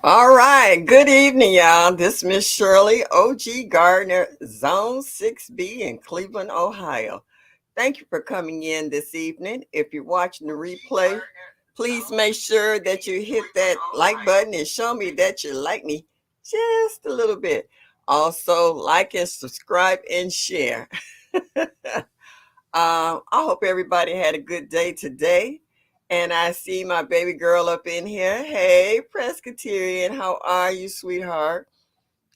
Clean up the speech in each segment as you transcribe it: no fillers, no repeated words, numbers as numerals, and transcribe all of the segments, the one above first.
All right. Good evening, y'all. This is Miss Shirley, OG Gardner, Zone 6B in Cleveland, Ohio. Thank you for coming in this evening. If you're watching the replay, please make sure that you hit that like button and show me that you like me just a little bit. Also, like and subscribe and share. I hope everybody had a good day today. And I see my baby girl up in here. Hey, Presbyterian, how are you, sweetheart?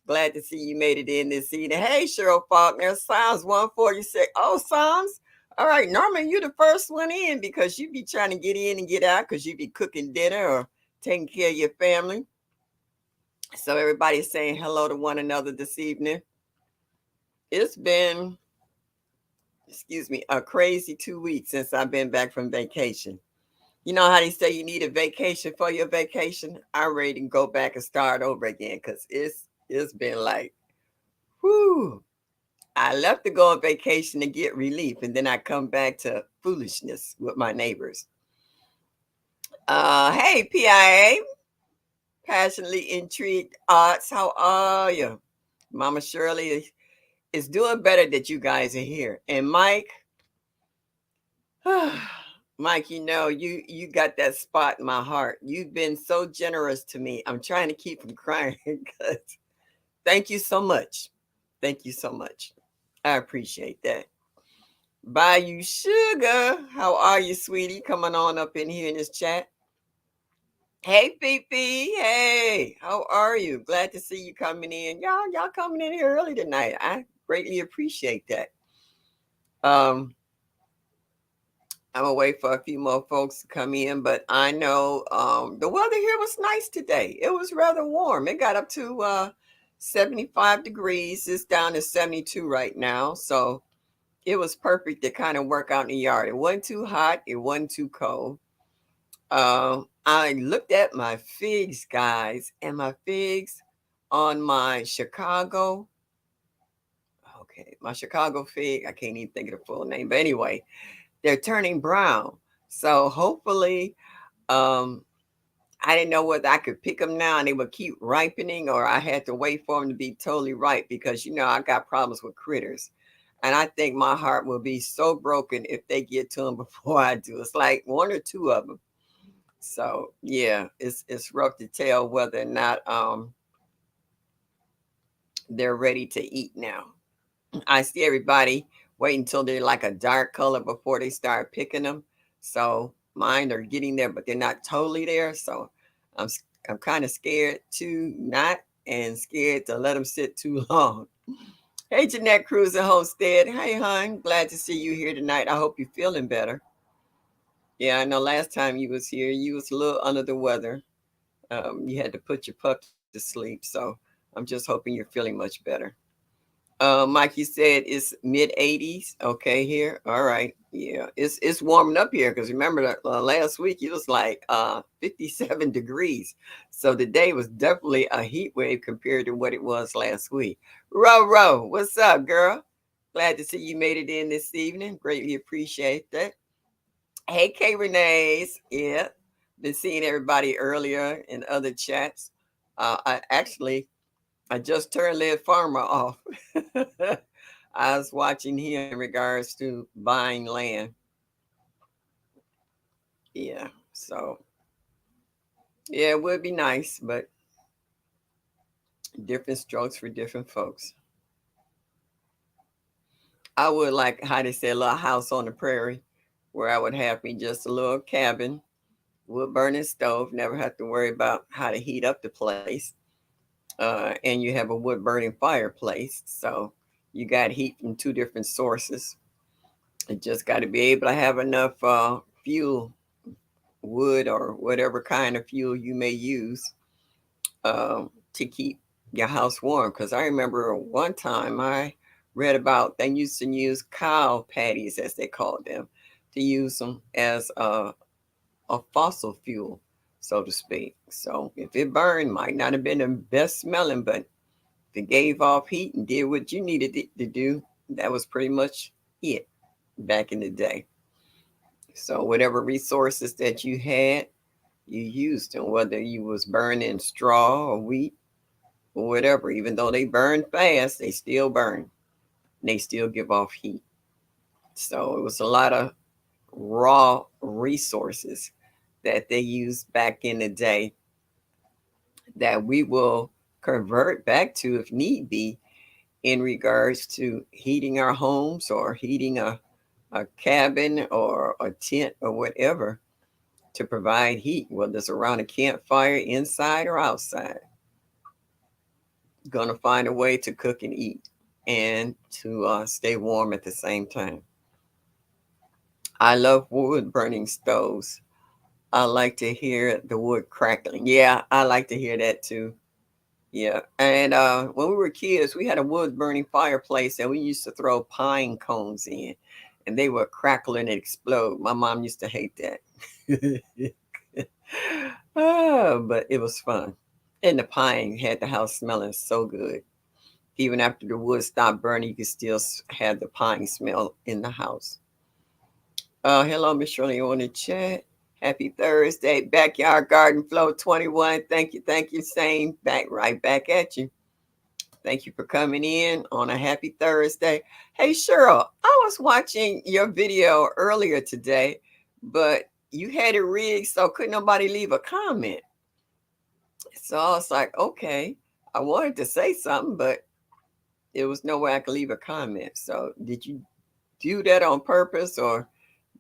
Glad to see you made it in this evening. Hey, Cheryl Faulkner, Psalms 146. Oh, Psalms? All right, Norman, you the first one in because you be trying to get in and get out because you be cooking dinner or taking care of your family. So everybody's saying hello to one another this evening. It's been, excuse me, a crazy 2 weeks since I've been back from vacation. You know how they say you need a vacation for your vacation? I'm ready to go back and start over again because it's been like, whoo. I left to go on vacation to get relief, and then I come back to foolishness with my neighbors. Hey, PIA, passionately intrigued arts. How are you? Mama Shirley is doing better that you guys are here. And Mike, Mike, you got that spot in my heart. You've been so generous to me. I'm trying to keep from crying because thank you so much. Thank you so much. I appreciate that. Bayou Sugar, how are you, sweetie? Coming on up in here in this chat. Hey, Fifi. Hey, how are you? Glad to see you coming in. Y'all coming in here early tonight. I greatly appreciate that. Um, I'm gonna wait for a few more folks to come in, but I know the weather here was nice today. It was rather warm. It got up to 75 degrees. It's down to 72 right now, so it was perfect to kind of work out in the yard. It wasn't too hot. It wasn't too cold. I looked at my figs, guys, and my figs on my Chicago. Okay, my Chicago fig. I can't even think of the full name, but anyway, they're turning brown. So hopefully, um, I didn't know whether I could pick them now and they would keep ripening, or I had to wait for them to be totally ripe because I got problems with critters. And I think my heart will be so broken if they get to them before I do. It's like one or two of them. So yeah, it's rough to tell whether or not they're ready to eat now. I see everybody wait until they're like a dark color before they start picking them. So mine are getting there, but they're not totally there. So I'm I'm kind of scared to not and scared to let them sit too long. Hey, Jeanette Cruz and Homestead. Hey, hon. Glad to see you here tonight. I hope you're feeling better. Yeah, I know last time you was here, you was a little under the weather. You had to put your pup to sleep. So I'm just hoping you're feeling much better. Mike, you said it's mid 80s. Okay, here. All right. Yeah, it's warming up here because remember that last week it was like 57 degrees. So the day was definitely a heat wave compared to what it was last week. Ro, what's up, girl? Glad to see you made it in this evening. Greatly appreciate that. Hey, K Renee's. Yeah, been seeing everybody earlier in other chats. I just turned Led Farmer off. I was watching him in regards to buying land. Yeah, so yeah, it would be nice, but different strokes for different folks. I would like how they say a little house on the prairie where I would have me just a little cabin, wood burning stove, never have to worry about how to heat up the place. And you have a wood burning fireplace. So you got heat from two different sources. You just got to be able to have enough fuel, wood, or whatever kind of fuel you may use to keep your house warm. Because I remember one time I read about they used to use cow patties, as they called them, to use them as a fossil fuel, so to speak. So if it burned, might not have been the best smelling, but if it gave off heat and did what you needed it to do, that was pretty much it back in the day. So whatever resources that you had, you used them, whether you was burning straw or wheat or whatever. Even though they burn fast, they still burn. And they still give off heat. So it was a lot of raw resources that they used back in the day that we will convert back to if need be in regards to heating our homes or heating a cabin or a tent or whatever to provide heat, whether it's around a campfire, inside or outside. Gonna find a way to cook and eat and to stay warm at the same time. I love wood burning stoves. I like to hear the wood crackling. Yeah, I like to hear that too. Yeah. And when we were kids, we had a wood burning fireplace and we used to throw pine cones in and they would crackle and explode. My mom used to hate that. But it was fun. And the pine had the house smelling so good. Even after the wood stopped burning, you could still have the pine smell in the house. Hello, Miss Shirley on the chat. Happy Thursday. Backyard Garden Flow 21. Thank you. Same back right back at you. Thank you for coming in on a happy Thursday. Hey Cheryl, I was watching your video earlier today, but you had it rigged so couldn't nobody leave a comment. So I was like, okay, I wanted to say something, but there was no way I could leave a comment. So did you do that on purpose or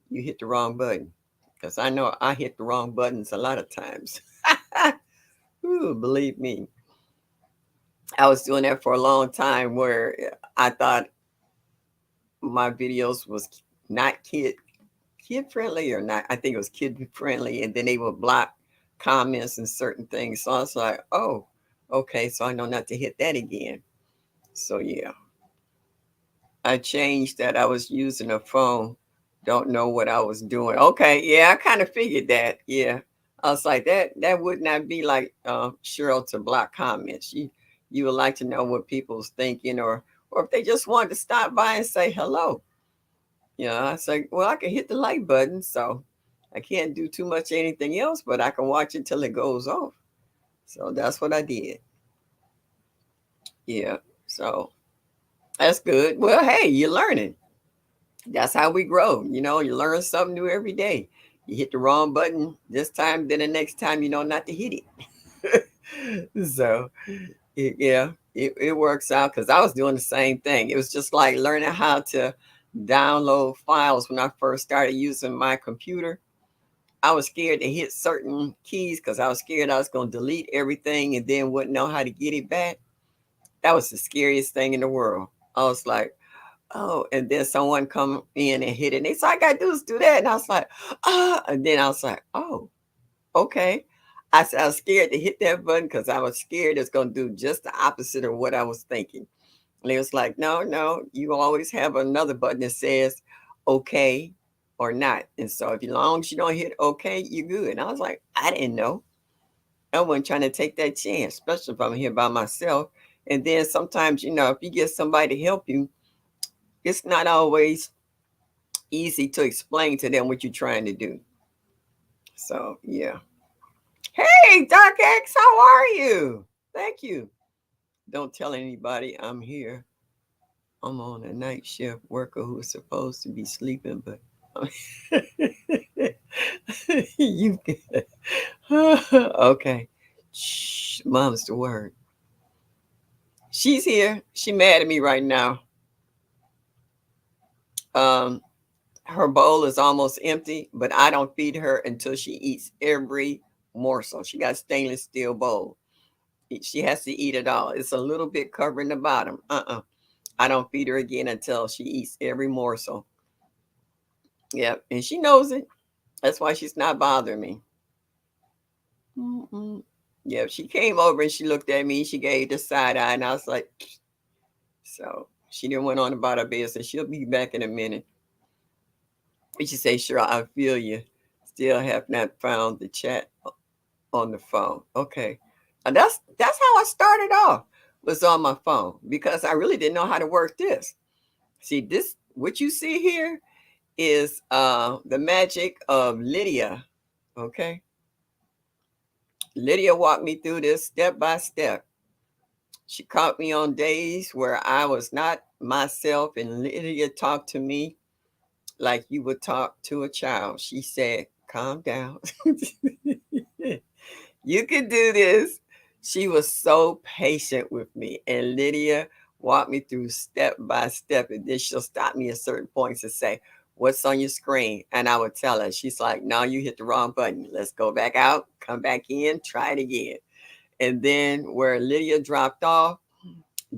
you hit the wrong button? Because I know I hit the wrong buttons a lot of times. Ooh, believe me. I was doing that for a long time where I thought my videos was not kid friendly or not. I think it was kid friendly, and then they would block comments and certain things. So I was like, oh, okay, so I know not to hit that again. So yeah, I changed that. I was using a phone. Don't know what I was doing. Okay, yeah, I kind of figured that. Yeah, I was like that would not be like Cheryl to block comments. You would like to know what people's thinking or if they just wanted to stop by and say hello. I say, well, I can hit the like button, so I can't do too much anything else, but I can watch it till it goes off. So that's what I did. Yeah. So that's good. Well, hey, you're learning. That's how we grow. You learn something new every day. You hit the wrong button this time, then the next time you know not to hit it. So yeah, it works out because I was doing the same thing. It was just like learning how to download files when I first started using my computer. I was scared to hit certain keys because I was scared I was going to delete everything and then wouldn't know how to get it back. That was the scariest thing in the world. I was like, oh, and then someone come in and hit it. And they said, all I got to do is do that. And I was like, and then I was like, oh, okay. I said, I was scared to hit that button because I was scared it's going to do just the opposite of what I was thinking. And it was like, no, no, you always have another button that says okay or not. And so if as long as you don't hit okay, you're good. And I was like, I didn't know. I wasn't trying to take that chance, especially if I'm here by myself. And then sometimes, if you get somebody to help you, it's not always easy to explain to them what you're trying to do. So yeah. Hey, Doc X, how are you? Thank you. Don't tell anybody I'm here. I'm on a night shift worker who's supposed to be sleeping, but you okay. Shh, mom's the word. She's here. She mad at me right now. Um, her bowl is almost empty, but I don't feed her until she eats every morsel. She got a stainless steel bowl. She has to eat it all. It's a little bit covering the bottom. I don't feed her again until she eats every morsel. Yep, and she knows it. That's why she's not bothering me. Mm-mm. Yeah, she came over and she looked at me. She gave the side eye, and I was like, so she didn't went on about her business. She'll be back in a minute. And she say, "Sure, I feel you. Still have not found the chat on the phone." Okay, and that's how I started off. Was on my phone because I really didn't know how to work this. See this, what you see here is the magic of Lydia. Okay. Lydia walked me through this step by step. She caught me on days where I was not myself, and Lydia talked to me like you would talk to a child. She said, "Calm down. You can do this." She was so patient with me, and Lydia walked me through step by step. And then she'll stop me at certain points and say, "What's on your screen?" And I would tell her. She's like, "No, you hit the wrong button. Let's go back out, come back in, try it again." And then where Lydia dropped off,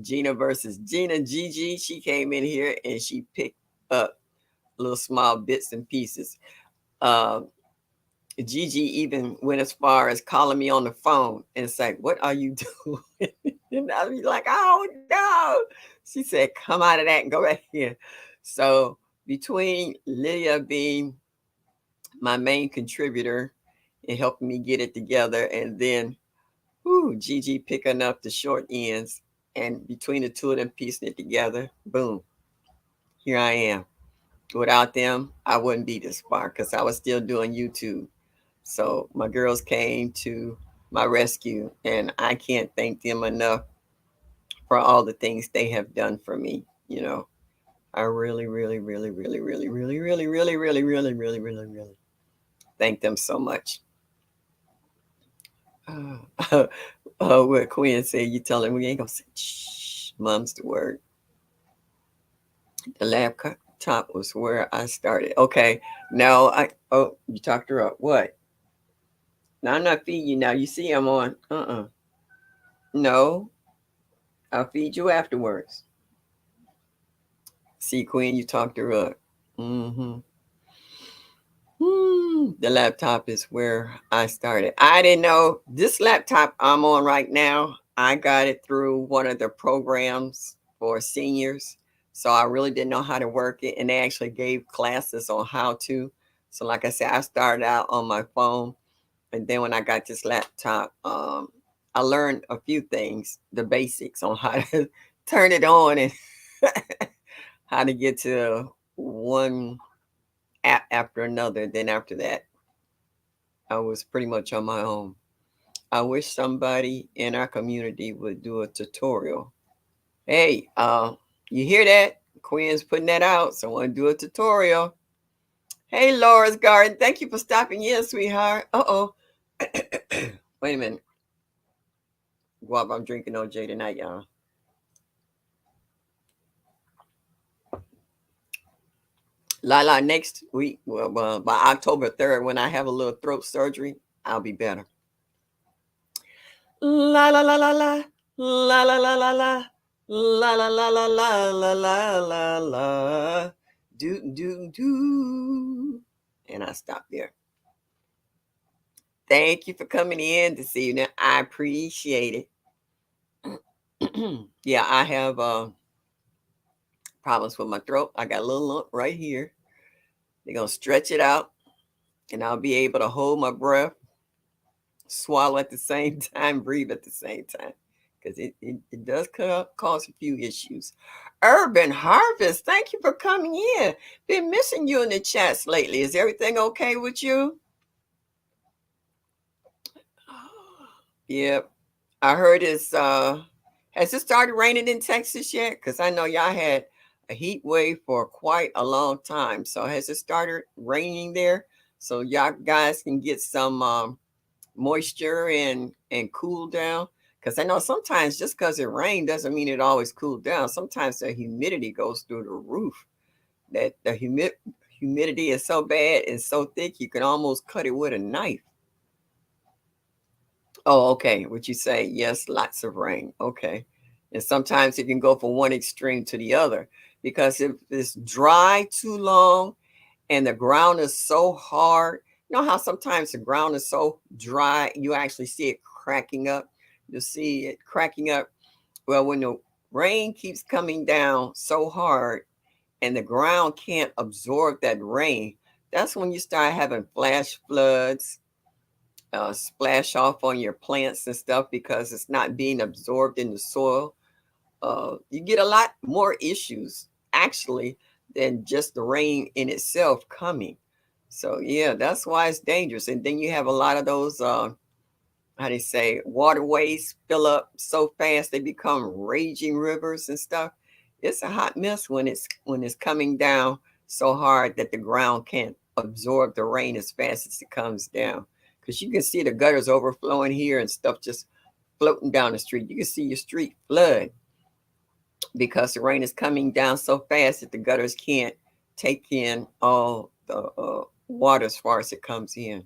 Gina versus Gina, Gigi, she came in here and she picked up little small bits and pieces. Um, Gigi even went as far as calling me on the phone and say, "What are you doing?" And I'd be like, "Oh no." She said, "Come out of that and go back in." So between Lydia being my main contributor and helping me get it together, and then Gigi picking up the short ends, and between the two of them piecing it together, boom, here I am. Without them, I wouldn't be this far because I was still doing YouTube. So my girls came to my rescue, and I can't thank them enough for all the things they have done for me. I really, really, really, really, really, really, really, really, really, really, really, really, really thank them so much. What Quinn said, you tell him we ain't gonna say shh, mom's the word. The laptop was where I started. Okay, now you talked her up. What? Now I'm not feeding you now. You see I'm on. No, I'll feed you afterwards. See, Queen, you talked her up. Mm-hmm. The laptop is where I started. I didn't know this laptop I'm on right now. I got it through one of the programs for seniors. So I really didn't know how to work it. And they actually gave classes on how to. So, like I said, I started out on my phone. And then when I got this laptop, I learned a few things, the basics on how to turn it on and how to get to one app after another. Then after that, I was pretty much on my own. I wish somebody in our community would do a tutorial. Hey, you hear that? Quinn's putting that out. So I want to do a tutorial. Hey, Laura's Garden. Thank you for stopping in, sweetheart. Uh-oh. Wait a minute. Guap, I'm drinking OJ tonight, y'all. Lala, next week, well, by October 3rd, when I have a little throat surgery, I'll be better. La la la la la. La la la la la. La la la la la la la la la. Do do do. And I stop there. Thank you for coming in this evening. I appreciate it. Yeah, I have problems with my throat. I got a little lump right here. They're gonna stretch it out, and I'll be able to hold my breath, swallow at the same time, breathe at the same time, because it does cause a few issues. Urban Harvest, thank you for coming in. Been missing you in the chats lately. Is everything okay with you? Yep. I heard it's has it started raining in Texas yet? Because I know y'all had a heat wave for quite a long time. So has it started raining there? So y'all guys can get some moisture and cool down. Because I know sometimes just because it rained doesn't mean it always cooled down. Sometimes the humidity goes through the roof. That the humidity is so bad and so thick you can almost cut it with a knife. Oh, okay. What you say? Yes, lots of rain. Okay. And sometimes it can go from one extreme to the other because if it's dry too long and the ground is so hard, you know how sometimes the ground is so dry, you actually see it cracking up. You'll see it cracking up. Well, when the rain keeps coming down so hard and the ground can't absorb that rain, that's when you start having flash floods, splash off on your plants and stuff because it's not being absorbed in the soil. You get a lot more issues actually than just the rain in itself coming. So yeah, that's why it's dangerous. And then you have a lot of those how they say, waterways fill up so fast they become raging rivers and stuff. It's a hot mess when it's coming down so hard that the ground can't absorb the rain as fast as it comes down. Because you can see the gutters overflowing here and stuff just floating down the street. You can see your street flood because the rain is coming down so fast that the gutters can't take in all the water as far as it comes in.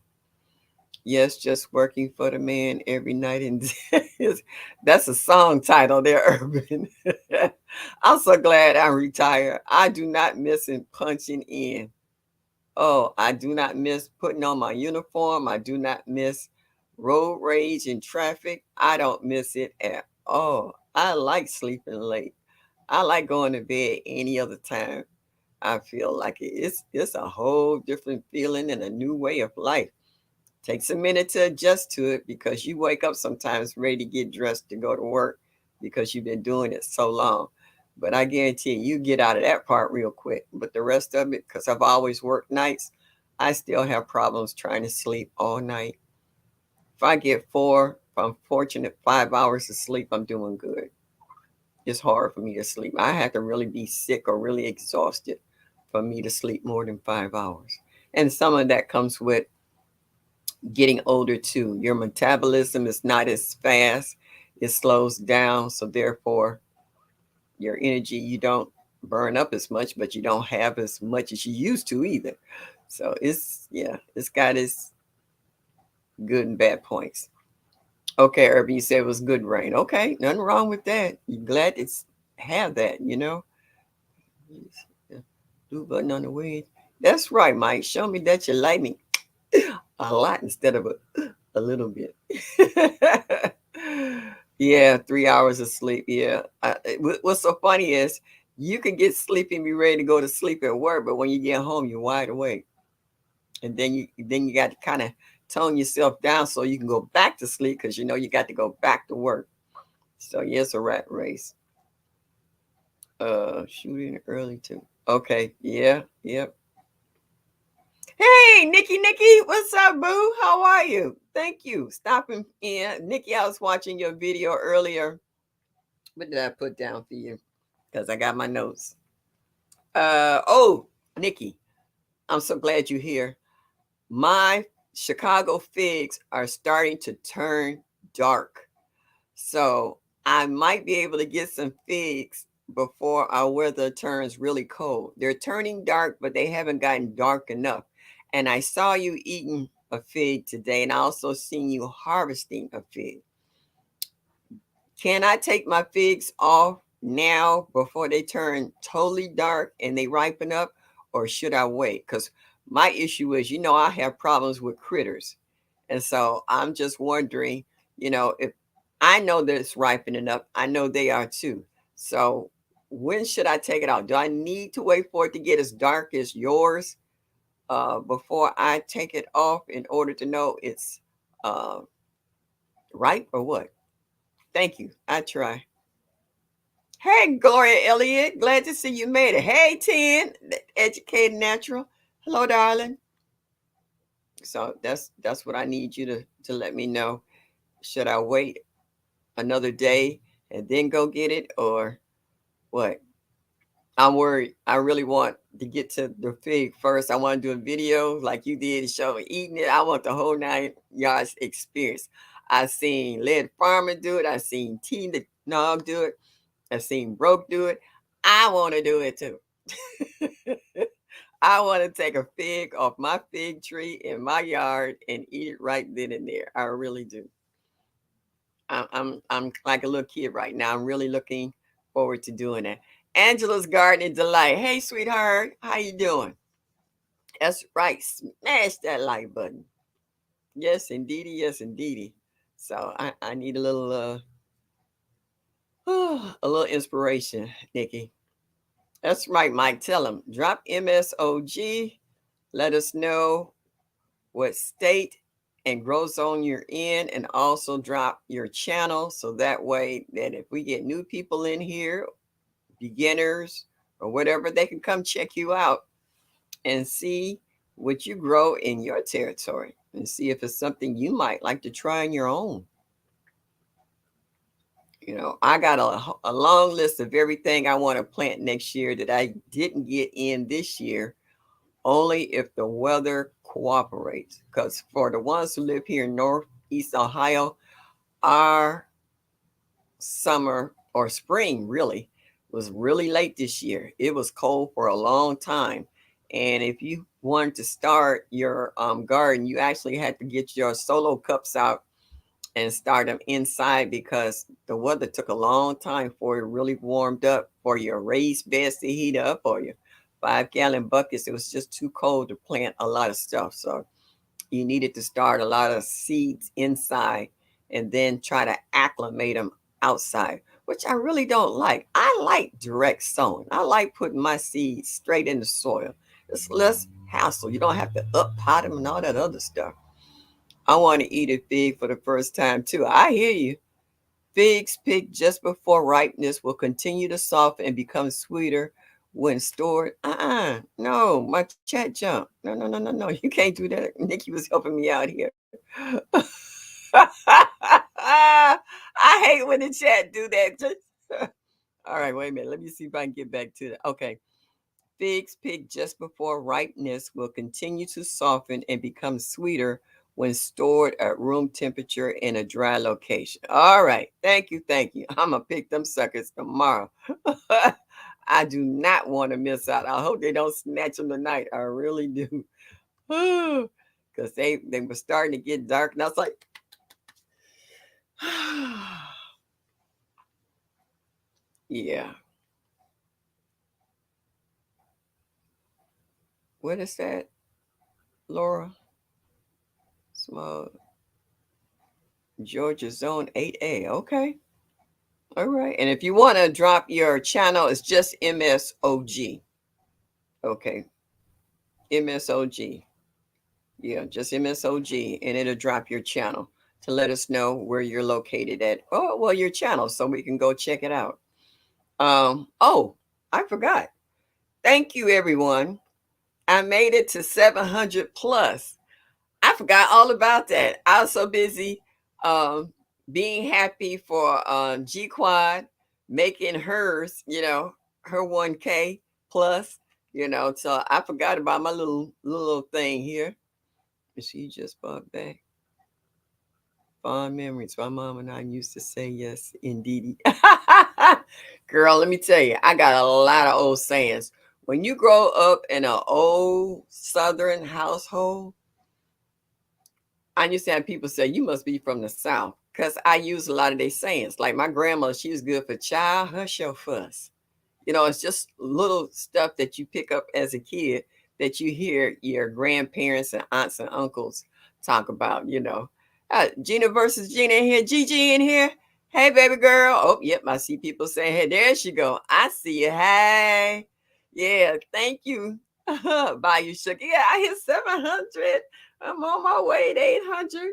Yes, just working for the man every night and day. That's a song title there, Urban. I'm so glad I'm retired. I do not miss punching in. Oh, I do not miss putting on my uniform. I do not miss road rage and traffic. I don't miss it at all. I like sleeping late. I like going to bed any other time. I feel like it's a whole different feeling and a new way of life. Takes a minute to adjust to it because you wake up sometimes ready to get dressed to go to work because you've been doing it so long. But I guarantee you get out of that part real quick. But the rest of it, because I've always worked nights, I still have problems trying to sleep all night. If I get if I'm fortunate, 5 hours of sleep, I'm doing good. It's hard for me to sleep. I have to really be sick or really exhausted for me to sleep more than 5 hours. And some of that comes with getting older too. Your metabolism is not as fast, it slows down. So, therefore, your energy, you don't burn up as much, but you don't have as much as you used to either. So, yeah, it's got its good and bad points. Okay, Irby, you said it was good rain. Okay, nothing wrong with that. You're glad it's have that, you know. Do button on the way. That's right, Mike. Show me that you like me a lot instead of a little bit. Yeah, 3 hours of sleep. Yeah. What's so funny is you can get sleepy and be ready to go to sleep at work, but when you get home, you're wide awake, and then you got to kind of tone yourself down so you can go back to sleep because you know you got to go back to work. So yes, a rat race. Shooting early too. Okay. Yeah. Yep. Hey, Nikki, what's up, boo? How are you? Thank you. Stopping in. Nikki, I was watching your video earlier. What did I put down for you? Because I got my notes. Oh, Nikki, I'm so glad you're here. My Chicago figs are starting to turn dark. So I might be able to get some figs before our weather turns really cold. They're turning dark, but they haven't gotten dark enough. And I saw you eating a fig today, and I also seen you harvesting a fig. Can I take my figs off now before they turn totally dark and they ripen up, or should I wait? Because my issue is, I have problems with critters. And so I'm just wondering, if I know that it's ripening up, I know they are too. So when should I take it out? Do I need to wait for it to get as dark as yours before I take it off in order to know it's uh, ripe or what? Thank you. I try. Hey, Gloria Elliott. Glad to see you made it. Hey, 10, educated natural. Hello, darling. So that's what I need you to let me know. Should I wait another day and then go get it, or what? I'm worried. I really want to get to the fig first. I want to do a video like you did, show me eating it. I want the whole 9 yards experience. I seen Led Farmer do it. I seen T the Nog do it. I seen Broke do it. I want to do it too. I want to take a fig off my fig tree in my yard and eat it right then and there. I really do. I'm like a little kid right now. I'm really looking forward to doing that. Angela's Garden Delight. Hey, sweetheart, how you doing? That's right. Smash that like button. Yes, indeedy. Yes, indeedy. So I need a little a little inspiration, Nikki. That's right, Mike. Tell him. Drop MSOG. Let us know what state and growth zone you're in, and also drop your channel so that way that if we get new people in here, beginners or whatever, they can come check you out and see what you grow in your territory. and see if it's something you might like to try on your own. I got a long list of everything I want to plant next year that I didn't get in this year, only if the weather cooperates. Because for the ones who live here in Northeast Ohio, our summer or spring really was really late this year. It was cold for a long time. And if you wanted to start your garden, you actually had to get your solo cups out and start them inside because the weather took a long time for it really warmed up for your raised beds to heat up or your 5-gallon buckets. It was just too cold to plant a lot of stuff. So you needed to start a lot of seeds inside and then try to acclimate them outside, which I really don't like. I like direct sowing. I like putting my seeds straight in the soil. It's less hassle. You don't have to up pot them and all that other stuff. I want to eat a fig for the first time too. I hear you. Figs picked just before ripeness will continue to soften and become sweeter when stored. No, my chat jumped. No, no, no, no, no. You can't do that. Nikki was helping me out here. I hate when the chat do that. All right, wait a minute. Let me see if I can get back to that. Okay. Figs picked just before ripeness will continue to soften and become sweeter when stored at room temperature in a dry location. All right. Thank you. Thank you. I'm going to pick them suckers tomorrow. I do not want to miss out. I hope they don't snatch them tonight. I really do. Because they were starting to get dark. And I was like, yeah. What is that, Laura? Small Georgia Zone 8A. Okay. All right. And if you want to drop your channel, it's just MSOG. Okay. MSOG. Yeah, just MSOG. And it'll drop your channel to let us know where you're located at. Oh, well, your channel, so we can go check it out. Oh, I forgot. Thank you, everyone. I made it to 700 plus. I forgot all about that. I was so busy um, being happy for G Quad making hers, her 1K plus, so I forgot about my little thing here. She just bought back. Fond memories. My mom and I used to say yes, indeed. Girl, let me tell you, I got a lot of old sayings. When you grow up in an old Southern household, I used to have people say, you must be from the South. Because I use a lot of their sayings. Like my grandma, she was good for child, hush your fuss. It's just little stuff that you pick up as a kid that you hear your grandparents and aunts and uncles talk about. Gina versus Gina in here. Gigi in here. Hey, baby girl. Oh, yep. I see people saying, hey, there she go. I see you. Hey. Yeah, thank you. Buy you sugar. Yeah, I hit 700. I'm on my way to 800.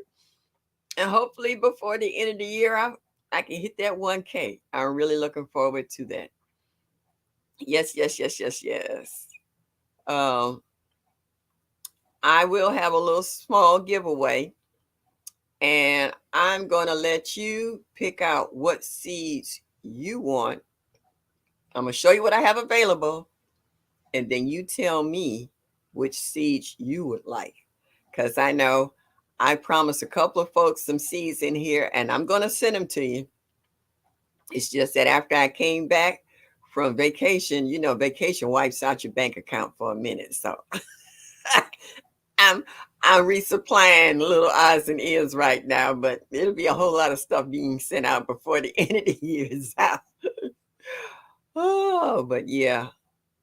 And hopefully before the end of the year, I can hit that 1K. I'm really looking forward to that. Yes, yes, yes, yes, yes. Um, I will have a little small giveaway, and I'm going to let you pick out what seeds you want. I'm going to show you what I have available, and then you tell me which seeds you would like. Because I know I promised a couple of folks some seeds in here, and I'm going to send them to you. It's just that after I came back from vacation, vacation wipes out your bank account for a minute. So I'm I'm resupplying little odds and ends right now, but it'll be a whole lot of stuff being sent out before the end of the year is out. Oh, but yeah.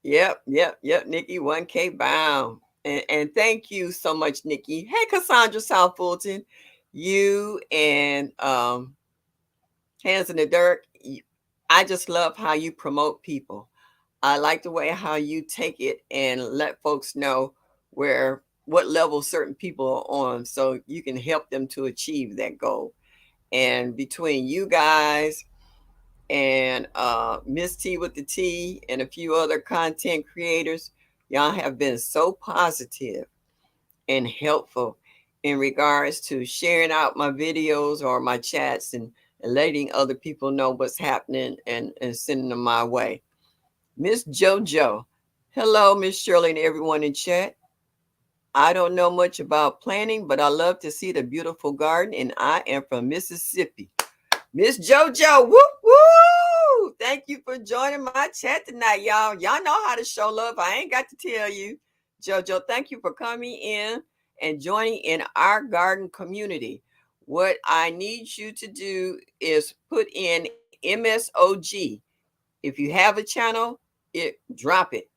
Yep, yep, yep, Nikki, 1K bound. And thank you so much, Nikki. Hey, Cassandra South Fulton. You and Hands in the Dirt. I just love how you promote people. I like the way how you take it and let folks know what level certain people are on so you can help them to achieve that goal. And between you guys and Miss T with the T and a few other content creators, y'all have been so positive and helpful in regards to sharing out my videos or my chats and letting other people know what's happening and sending them my way. Miss JoJo. Hello, Miss Shirley and everyone in chat. I don't know much about planning, but I love to see the beautiful garden, and I am from Mississippi. Miss JoJo, whoop woo! Thank you for joining my chat tonight, y'all. Y'all know how to show love. I ain't got to tell you. JoJo, thank you for coming in and joining in our garden community. What I need you to do is put in MSOG. If you have a channel, drop it.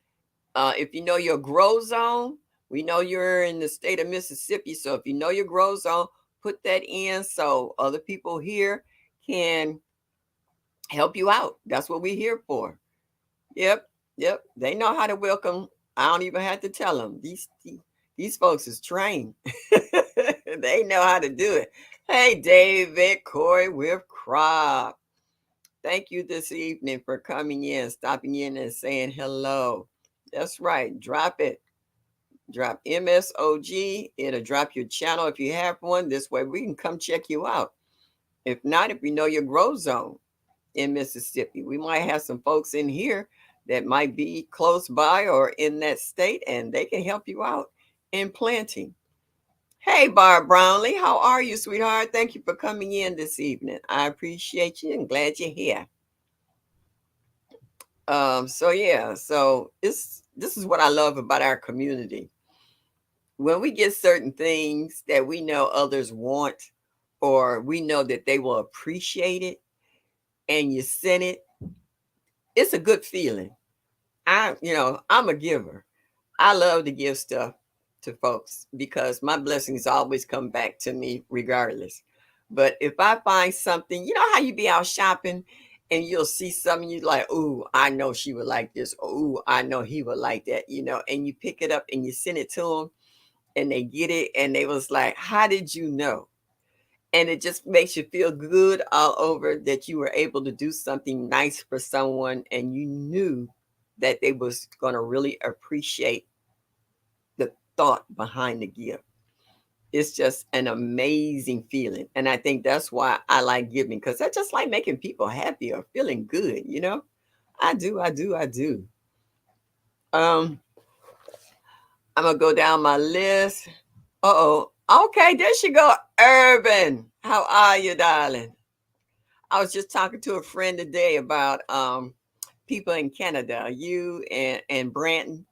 If you know your grow zone, we know you're in the state of Mississippi. So if you know your grow zone, put that in so other people here can help you out. That's what we're here for. Yep, yep. They know how to welcome. I don't even have to tell them. These folks is trained. They know how to do it. Hey, David, Corey with Crop. Thank you this evening for coming in, stopping in, and saying hello. That's right. Drop it. Drop MSOG. It'll drop your channel if you have one. This way we can come check you out. If not, if you know your grow zone in Mississippi, we might have some folks in here that might be close by or in that state, and they can help you out in planting. Hey, Barb Brownlee, how are you, sweetheart? Thank you for coming in this evening. I appreciate you and glad you're here. So yeah, so this is what I love about our community. When we get certain things that we know others want, or we know that they will appreciate it, and you send it, it's a good feeling. I'm a giver. I love to give stuff to folks because my blessings always come back to me regardless. But if I find something, you know how you be out shopping and you'll see something you like, ooh, I know she would like this. Ooh, I know he would like that, and you pick it up and you send it to them and they get it and they was like, how did you know? And it just makes you feel good all over that you were able to do something nice for someone and you knew that they was going to really appreciate the thought behind the gift. It's just an amazing feeling. And I think that's why I like giving, because I just like making people happy or feeling good. I do, I do, I do. Um, I'm gonna go down my list. Uh-oh. Okay, there she go. Urban. How are you, darling? I was just talking to a friend today about people in Canada, you and Branton.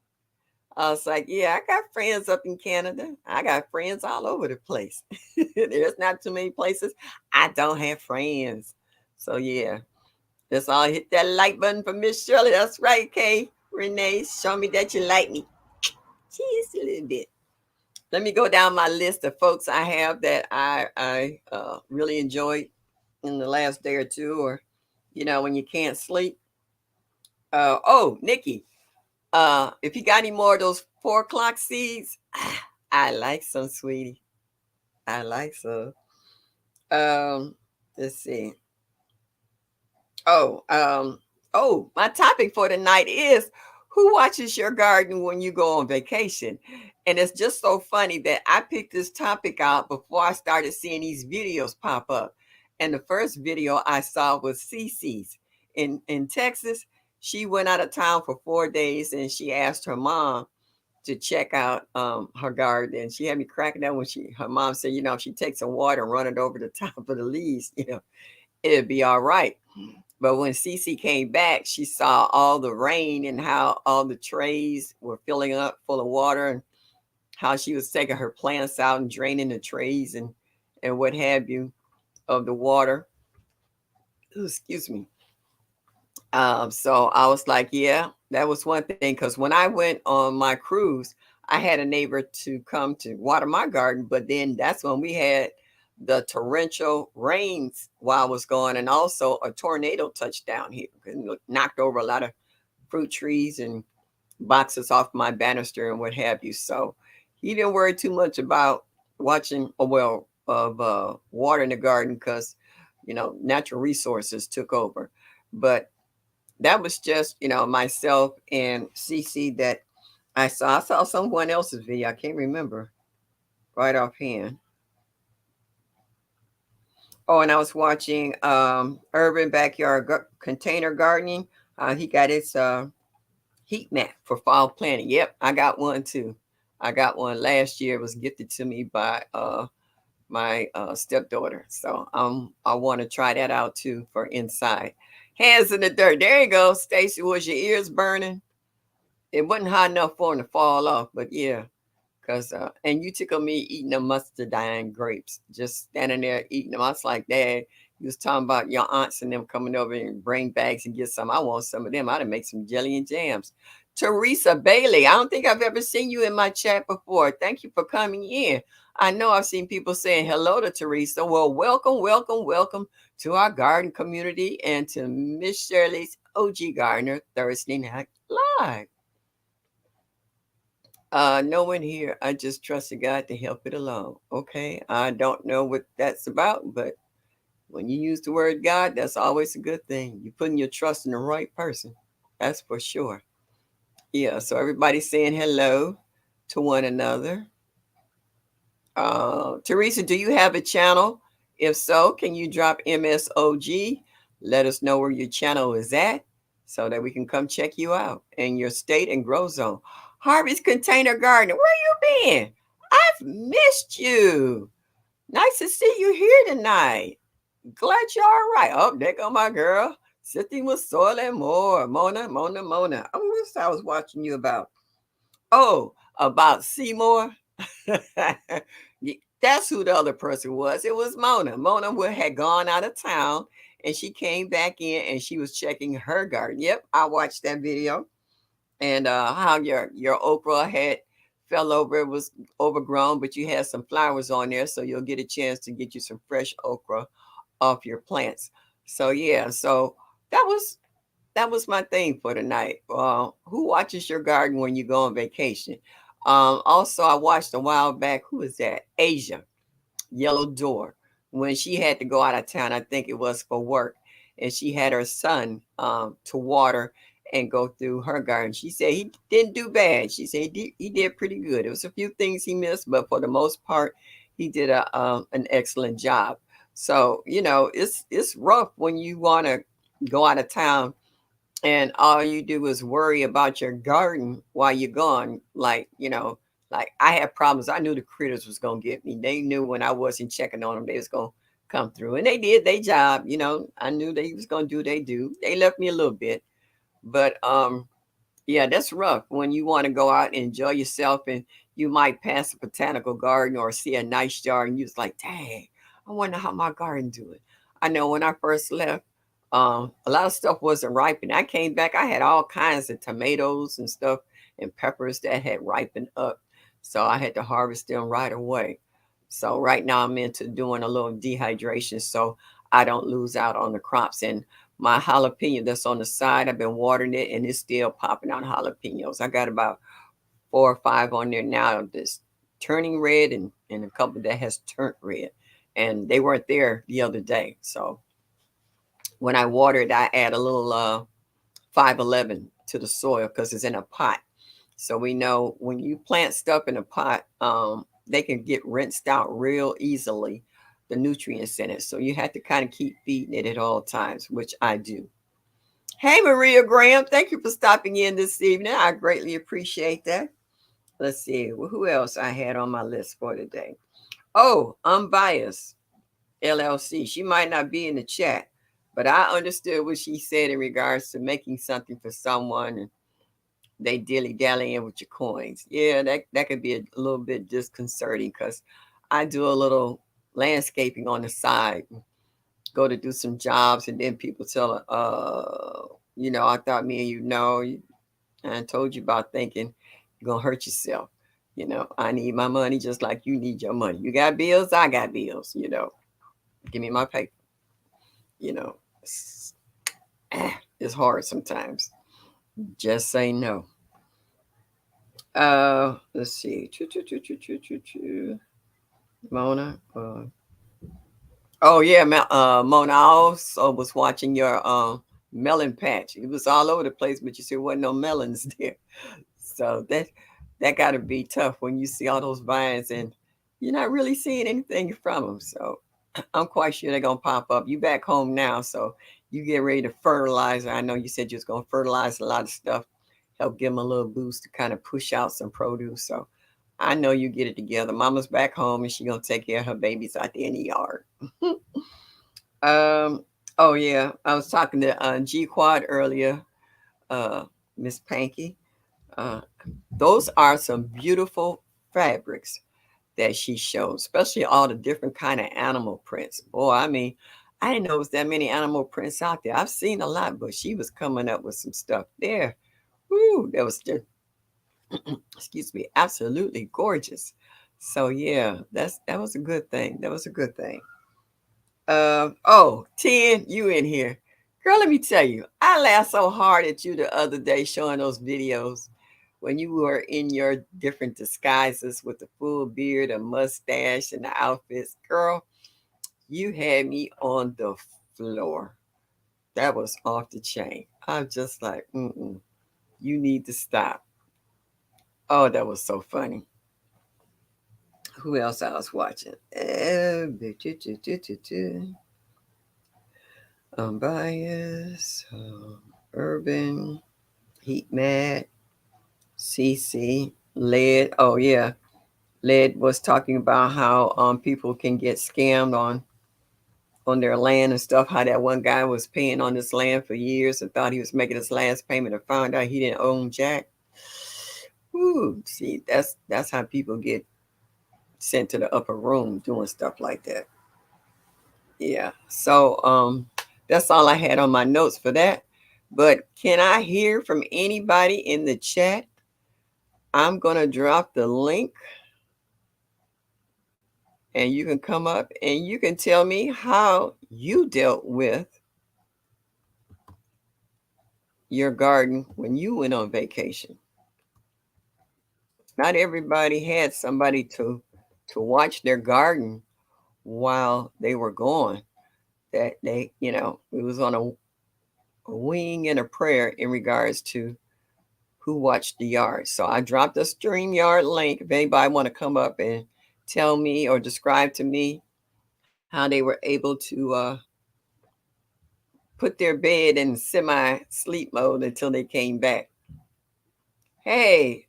I was like, yeah, I got friends up in Canada. I got friends all over the place. There's not too many places I don't have friends. So yeah, that's all. Hit that like button for Miss Shirley. That's right, Kay. Renee, show me that you like me. Just a little bit. Let me go down my list of folks I have that I really enjoyed in the last day or two, or when you can't sleep. Oh, Nikki, if you got any more of those 4 o'clock seeds, I like some, sweetie. I like some. Let's see. Oh, my topic for tonight is who watches your garden when you go on vacation? And it's just so funny that I picked this topic out before I started seeing these videos pop up. And the first video I saw was Cece's in Texas. She went out of town for 4 days and she asked her mom to check out her garden. And she had me cracking up when her mom said, if she takes some water and run it over the top of the leaves, it'd be all right. But when Cece came back, she saw all the rain and how all the trays were filling up full of water and how she was taking her plants out and draining the trays and what have you of the water. Ooh, excuse me. So I was like, yeah, that was one thing. Because when I went on my cruise, I had a neighbor to come to water my garden. But then that's when we had the torrential rains while I was gone, and also a tornado touched down here and knocked over a lot of fruit trees and boxes off my banister and what have you. So he didn't worry too much about watching, water in the garden because, natural resources took over. But that was just, myself and Cece that I saw. I saw someone else's video. I can't remember. right offhand. Oh, and I was watching Urban Backyard Container Gardening. He got his heat mat for fall planting. Yep, I got one too. I got one last year. It was gifted to me by my stepdaughter. So I want to try that out too for inside. Hands in the dirt. There you go, Stacy. Was your ears burning? It wasn't hot enough for them to fall off, but yeah. Cause and you tickle me eating the mustardine grapes, just standing there eating them. I was like, Dad, you was talking about your aunts and them coming over and bring bags and get some. I want some of them. I'd make some jelly and jams. Teresa Bailey, I don't think I've ever seen you in my chat before. Thank you for coming in. I know I've seen people saying hello to Teresa. Well, welcome, welcome, welcome to our garden community and to Miss Shirley's OG Gardener Thursday Night Live. No one here. I just trusted God to help it along. Okay. I don't know what that's about, but when you use the word God, that's always a good thing. You're putting your trust in the right person. That's for sure. Yeah. So everybody's saying hello to one another. Teresa, do you have a channel? If so, can you drop MSOG? Let us know where your channel is at so that we can come check you out in your state and grow zone. Harvey's Container Garden, where you been? I've missed you. Nice to see you here tonight. Glad you're all right. Oh, there go my girl. Sitting with soil and more. Mona, Mona, Mona. I wish I was watching you about. Oh, about Seymour. That's who the other person was. It was Mona. Had gone out of town and she came back in and she was checking her garden. Yep, I watched that video. And how your okra had fell over, it was overgrown, but you had some flowers on there, so you'll get a chance to get you some fresh okra off your plants. So yeah, so that was that was my thing for tonight. Who watches your garden when you go on vacation? Also, I watched a while back. Who is that? Asia. Yellow Door when she had to go out of town. I think it was for work, and she had her son to water and go through her garden. She said he didn't do bad. She said he did pretty good. It was a few things he missed, but for the most part, he did an excellent job. So it's rough when you want to go out of town and all you do is worry about your garden while you're gone. Like I had problems. I knew the critters was gonna get me. They knew when I wasn't checking on them, they was gonna come through, and they did their job. I knew they was gonna do they do. They left me a little bit, but yeah, that's rough when you want to go out and enjoy yourself, and you might pass a botanical garden or see a nice yard, and you was like, dang, I wonder how my garden doing. I know when I first left, a lot of stuff wasn't ripening. I came back, I had all kinds of tomatoes and stuff and peppers that had ripened up. So I had to harvest them right away. So right now I'm into doing a little dehydration so I don't lose out on the crops. And my jalapeno that's on the side, I've been watering it and it's still popping out jalapenos. I got about 4 or 5 on there now that's turning red and a couple that has turned red. And they weren't there the other day. So when I water it, I add a little 511 to the soil because it's in a pot. So we know when you plant stuff in a pot, they can get rinsed out real easily, the nutrients in it. So you have to kind of keep feeding it at all times, which I do. Hey, Maria Graham, thank you for stopping in this evening. I greatly appreciate that. Let's see, well, who else I had on my list for today? Oh, Unbiased LLC. She might not be in the chat, but I understood what she said in regards to making something for someone and they dilly dallying with your coins. Yeah, that could be a little bit disconcerting because I do a little landscaping on the side, go to do some jobs, and then people tell her, I thought me and you know, I told you about thinking you're gonna hurt yourself. I need my money just like you need your money. You got bills, I got bills. Give me my paper. You know, it's, it's hard sometimes. Just say no. Let's see. Mona. Oh yeah, Mona. I also was watching your melon patch. It was all over the place, but you see, there wasn't no melons there. So that got to be tough when you see all those vines and you're not really seeing anything from them. So I'm quite sure they're gonna pop up. You back home now, so you get ready to fertilize. I know you said you was gonna fertilize a lot of stuff, help give them a little boost to kind of push out some produce. So I know you get it together. Mama's back home and she gonna take care of her babies out there in the yard. Oh yeah, I was talking to G Quad earlier, uh, Miss Panky. Uh, those are some beautiful fabrics that she showed, especially all the different kind of animal prints. Boy, I mean, I didn't know it was that many animal prints out there. I've seen a lot, but she was coming up with some stuff there. Woo, that was just, excuse me, absolutely gorgeous. So yeah, that was a good thing. That was a good thing. Oh, 10, you in here. Girl, let me tell you, I laughed so hard at you the other day showing those videos when you were in your different disguises with the full beard and mustache and the outfits. Girl, you had me on the floor. That was off the chain. I'm just like, you need to stop. Oh, that was so funny. Who else I was watching? Bias, Urban, Heat Mad, CC, Led. Oh yeah, Led was talking about how people can get scammed on their land and stuff. How that one guy was paying on this land for years and thought he was making his last payment and found out he didn't own jack. Ooh, see, that's how people get sent to the upper room doing stuff like that. Yeah. So that's all I had on my notes for that. But can I hear from anybody in the chat? I'm gonna drop the link and you can come up and you can tell me how you dealt with your garden when you went on vacation. Not everybody had somebody to watch their garden while they were gone. That they, it was on a wing and a prayer in regards to who watched the yard. So I dropped a StreamYard link. If anybody want to come up and tell me or describe to me how they were able to put their bed in semi sleep mode until they came back. Hey,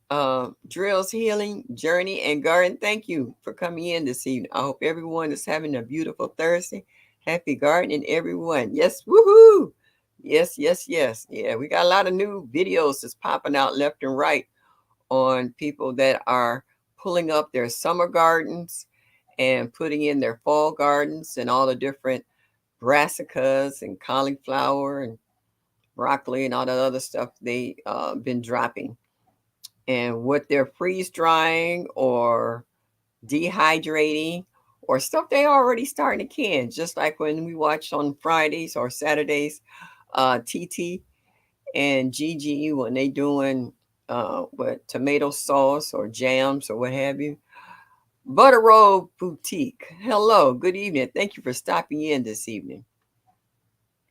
Drills Healing Journey and Garden, thank you for coming in this evening. I hope everyone is having a beautiful Thursday. Happy gardening, everyone. Yes, woohoo! Yes, yes, yes. Yeah, we got a lot of new videos that's popping out left and right on people that are pulling up their summer gardens and putting in their fall gardens and all the different brassicas and cauliflower and broccoli and all that other stuff they been dropping and what they're freeze drying or dehydrating or stuff they already starting to can, just like when we watch on Fridays or Saturdays, TT and Gigi when they doing what tomato sauce or jams or what have you. Butter Roll Boutique. Hello, good evening. Thank you for stopping in this evening.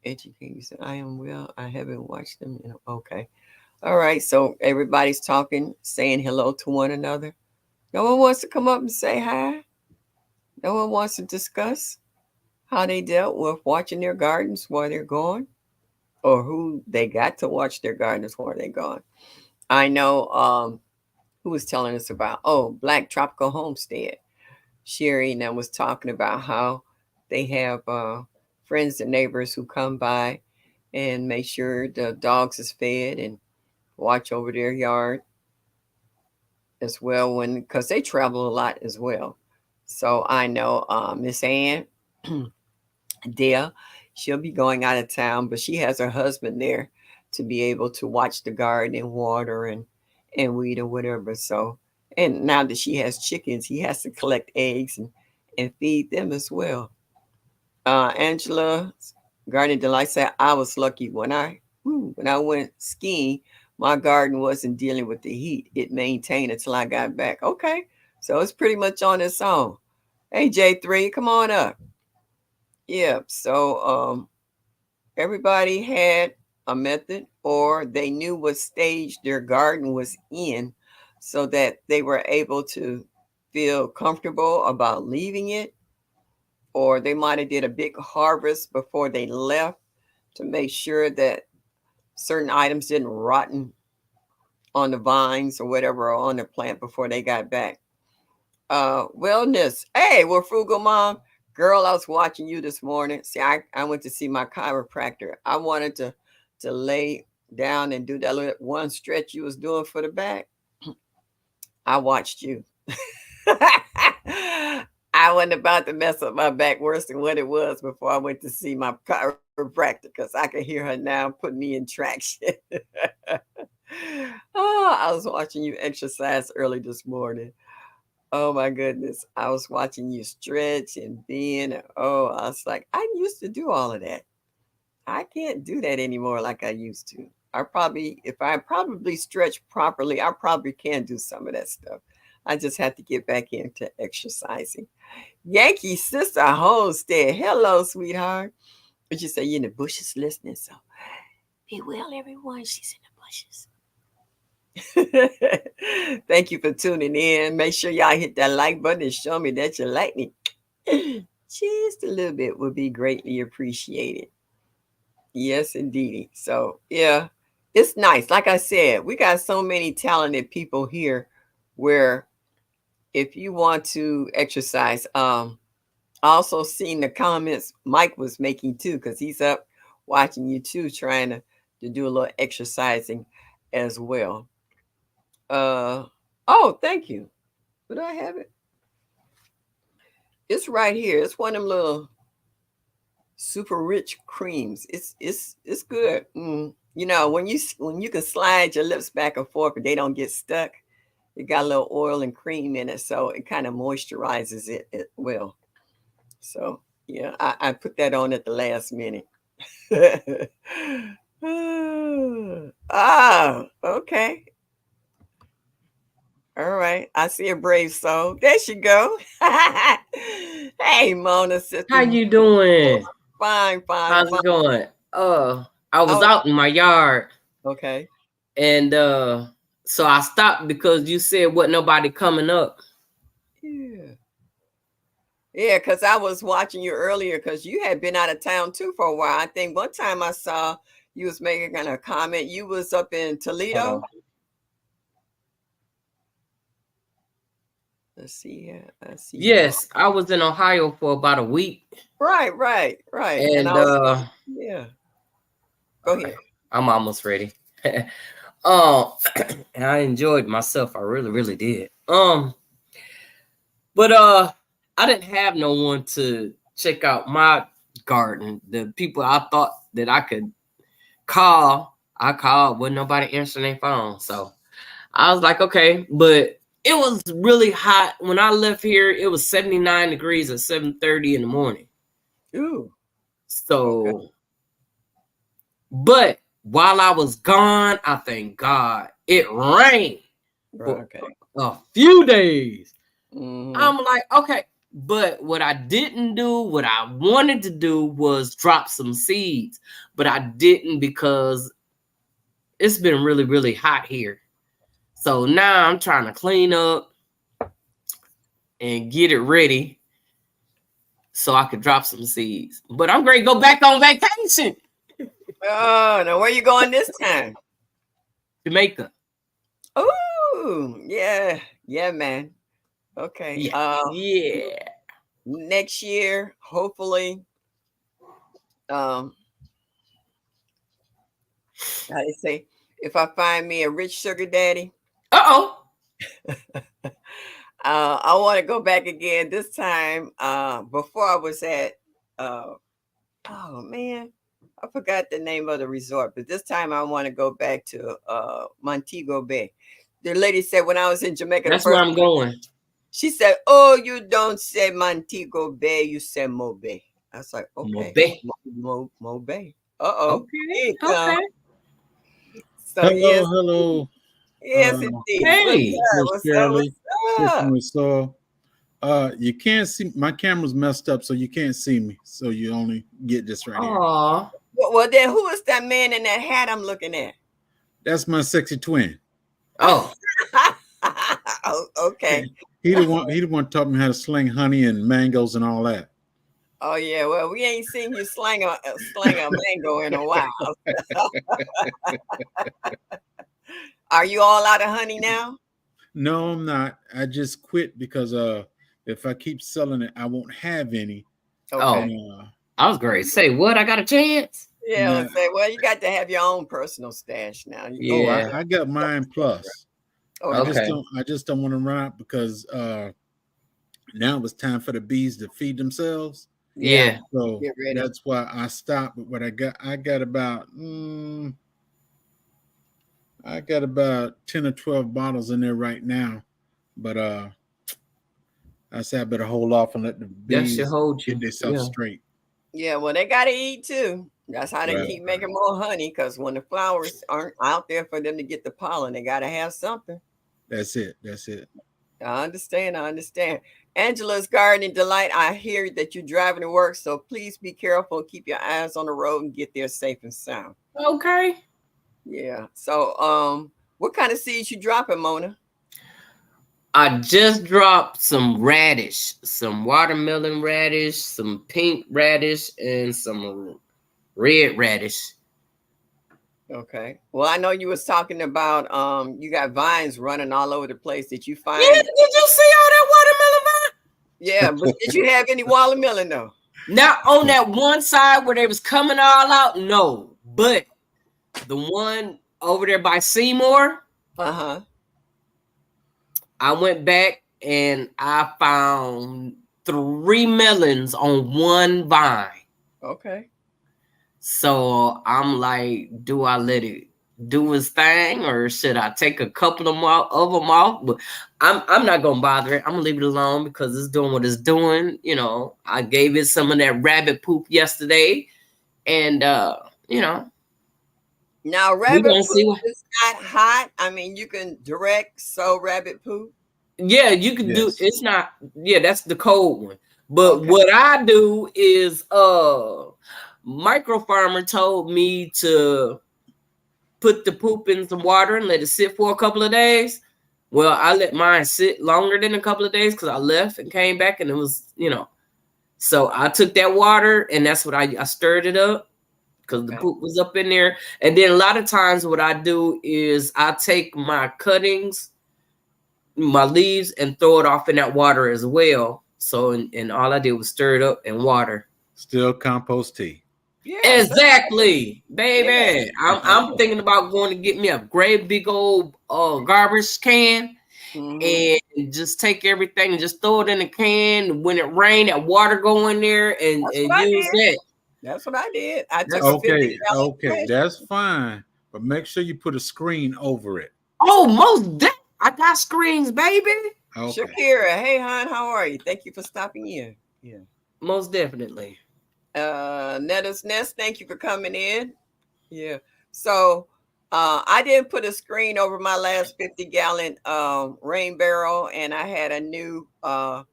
Educate you said I am well. I haven't watched them. Okay. All right. So everybody's talking, saying hello to one another. No one wants to come up and say hi. No one wants to discuss how they dealt with watching their gardens while they're gone, or who they got to watch their gardens while they're gone. I know who was telling us about, oh, Black Tropical Homestead. Sherry and I was talking about how they have friends and neighbors who come by and make sure the dogs is fed and watch over their yard as well when because they travel a lot as well. So I know Miss Ann Dale, she'll be going out of town, but she has her husband there to be able to watch the garden and water and weed or whatever. So and now that she has chickens, he has to collect eggs and feed them as well. Angela Garden Delight said, I was lucky when I went skiing, my garden wasn't dealing with the heat. It maintained until I got back. Okay. So it's pretty much on its own. Hey J3, come on up. Yeah. So everybody had a method or they knew what stage their garden was in so that they were able to feel comfortable about leaving it, or they might have did a big harvest before they left to make sure that certain items didn't rotten on the vines or whatever or on the plant before they got back. Wellness. Hey, well, frugal mom, girl, I was watching you this morning. See, I went to see my chiropractor. I wanted to lay down and do that little one stretch you was doing for the back. I watched you. I wasn't about to mess up my back worse than what it was before I went to see my chiropractor because I can hear her now put me in traction. Oh, I was watching you exercise early this morning. Oh my goodness. I was watching you stretch and bend. Oh, I was like, I used to do all of that. I can't do that anymore like I used to. If I probably stretch properly, I probably can do some of that stuff. I just have to get back into exercising. Yankee Sister Homestead. Hello, sweetheart. But you say you're in the bushes listening, so be well, everyone. She's in the bushes. Thank you for tuning in. Make sure y'all hit that like button and show me that you like me. Just a little bit would be greatly appreciated. Yes, indeed. So, yeah, it's nice. Like I said, we got so many talented people here where if you want to exercise, also seen the comments Mike was making too, because he's up watching you too, trying to do a little exercising as well. Oh, thank you. Would I have it? It's right here. It's one of them little super rich creams. It's good. You know, when you can slide your lips back and forth and they don't get stuck, it got a little oil and cream in it, so it kind of moisturizes it well. So yeah, I put that on at the last minute. Ah, okay. All right. I see a brave soul. There she go. Hey, Mona, sister. How you doing? Fine, fine, How's fine. it going? I was Oh, out in my yard okay. and so I stopped because you said what nobody coming up. Yeah. Yeah, because I was watching you earlier because you had been out of town too for a while. I think one time I saw you was making kind of comment. You was up in Hold Toledo. on. Let's see here. I see you. Yes, I was in Ohio for about a week. Right, right, right. And And I was, yeah. Go ahead. okay, I'm almost ready. um and I enjoyed myself. I really, really did. But I didn't have no one to check out my garden. The people I thought that I could call, I called, wasn't nobody answering their phone. So I was like, okay, but it was really hot. When I left here, it was 79 degrees at 7:30 in the morning. Ooh, okay. So, but while I was gone, I thank God it rained Right, for okay. a few days. Mm-hmm. I'm like, okay. But what I didn't do, what I wanted to do was drop some seeds, but I didn't because it's been really, really hot here. So now I'm trying to clean up and get it ready so I could drop some seeds. But I'm going to go back on vacation. Oh, now where you going this time? Jamaica. Oh, yeah, yeah, man. Okay. Yeah. Yeah. Next year, hopefully, um, how they say, if I find me a rich sugar daddy, Uh-oh. I want to go back again. This time, before I was at, oh man, I forgot the name of the resort, but this time I want to go back to Montego Bay. The lady said when I was in Jamaica the That's where first I'm time, going. she said, "Oh, you don't say Montego Bay, you say Mo Bay." I was like, "Okay, Mobe. Mo Bay." Uh-oh, Okay. here it come. Okay. So Hello, yes, hello, yes, indeed. What's Hey. up? Miss What's up? Shirley, What's Sister up? Miss Saul. You can't see my camera's messed up, so you can't see me. So you only get this right here. Aw. Well, then who is that man in that hat I'm looking at? That's my sexy twin. Oh. Okay. He the one taught me how to sling honey and mangoes and all that. Oh yeah. Well, we ain't seen you slang a mango in a while. Are you all out of honey now? No, I'm not. I just quit because if I keep selling it, I won't have any. Oh, Okay. And I was great. Say what? I got a chance. Yeah. now, Let's say. Well, you got to have your own personal stash now. oh, Yeah. I got mine plus. Okay. Okay. I just don't want to run out because now it's time for the bees to feed themselves. Yeah. Yeah. So Get ready. that's why I stopped. But what I got about I got about 10 or 12 bottles in there right now. But I said I better hold off and let the That should bees hold get you. themselves Yeah. straight. Yeah. Well, they got to eat too. That's how they Right. keep making more honey. Because when the flowers aren't out there for them to get the pollen, they got to have something. That's it. That's it. I understand. I understand. Angela's Gardening Delight. I hear that you're driving to work, so please be careful and keep your eyes on the road and get there safe and sound. Okay. Yeah. So, what kind of seeds you dropping, Mona? I just dropped some radish, some watermelon radish, some pink radish, and some red radish. Okay. Well, I know you was talking about you got vines running all over the place. Did you Yeah, find? did you see all that watermelon vine? Yeah, but did you have any watermelon though? Not on that one side where they was coming all out, no. But the one over there by Seymour, Uh huh. I went back and I found 3 melons on one vine. Okay. So I'm like, do I let it do his thing or should I take a couple of them off? But I'm not gonna bother it. I'm gonna leave it alone because it's doing what it's doing. You know, I gave it some of that rabbit poop yesterday, and you know, Now, we rabbit gonna see poop what. is not hot. I mean, you can direct sow rabbit poop. Yeah, you can do. Yes. It's not. Yeah, that's the cold one. But Okay. what I do is, micro farmer told me to put the poop in some water and let it sit for a couple of days. Well, I let mine sit longer than a couple of days because I left and came back and it was, So I took that water and that's what I stirred it up because the Okay. poop was up in there. And then a lot of times what I do is I take my cuttings, my leaves, and throw it off in that water as well. So and all I did was stir it up in water. Still compost tea. Yeah. Exactly, Yeah. baby. I'm thinking about going to get me a great big old garbage can Hmm. and just take everything and just throw it in a can. When it rain, that water go in there That's what and I use did. that. That's what I did. I took a That's 50 Okay, gallon okay, trash. that's fine. But make sure you put a screen over it. oh most I got screens, baby. Okay. Shakira, hey hon, how are you? Thank you for stopping in. Yeah. Most definitely. Netta's Nest, thank you for coming in. Yeah. So I didn't put a screen over my last 50-gallon rain barrel, and I had a new what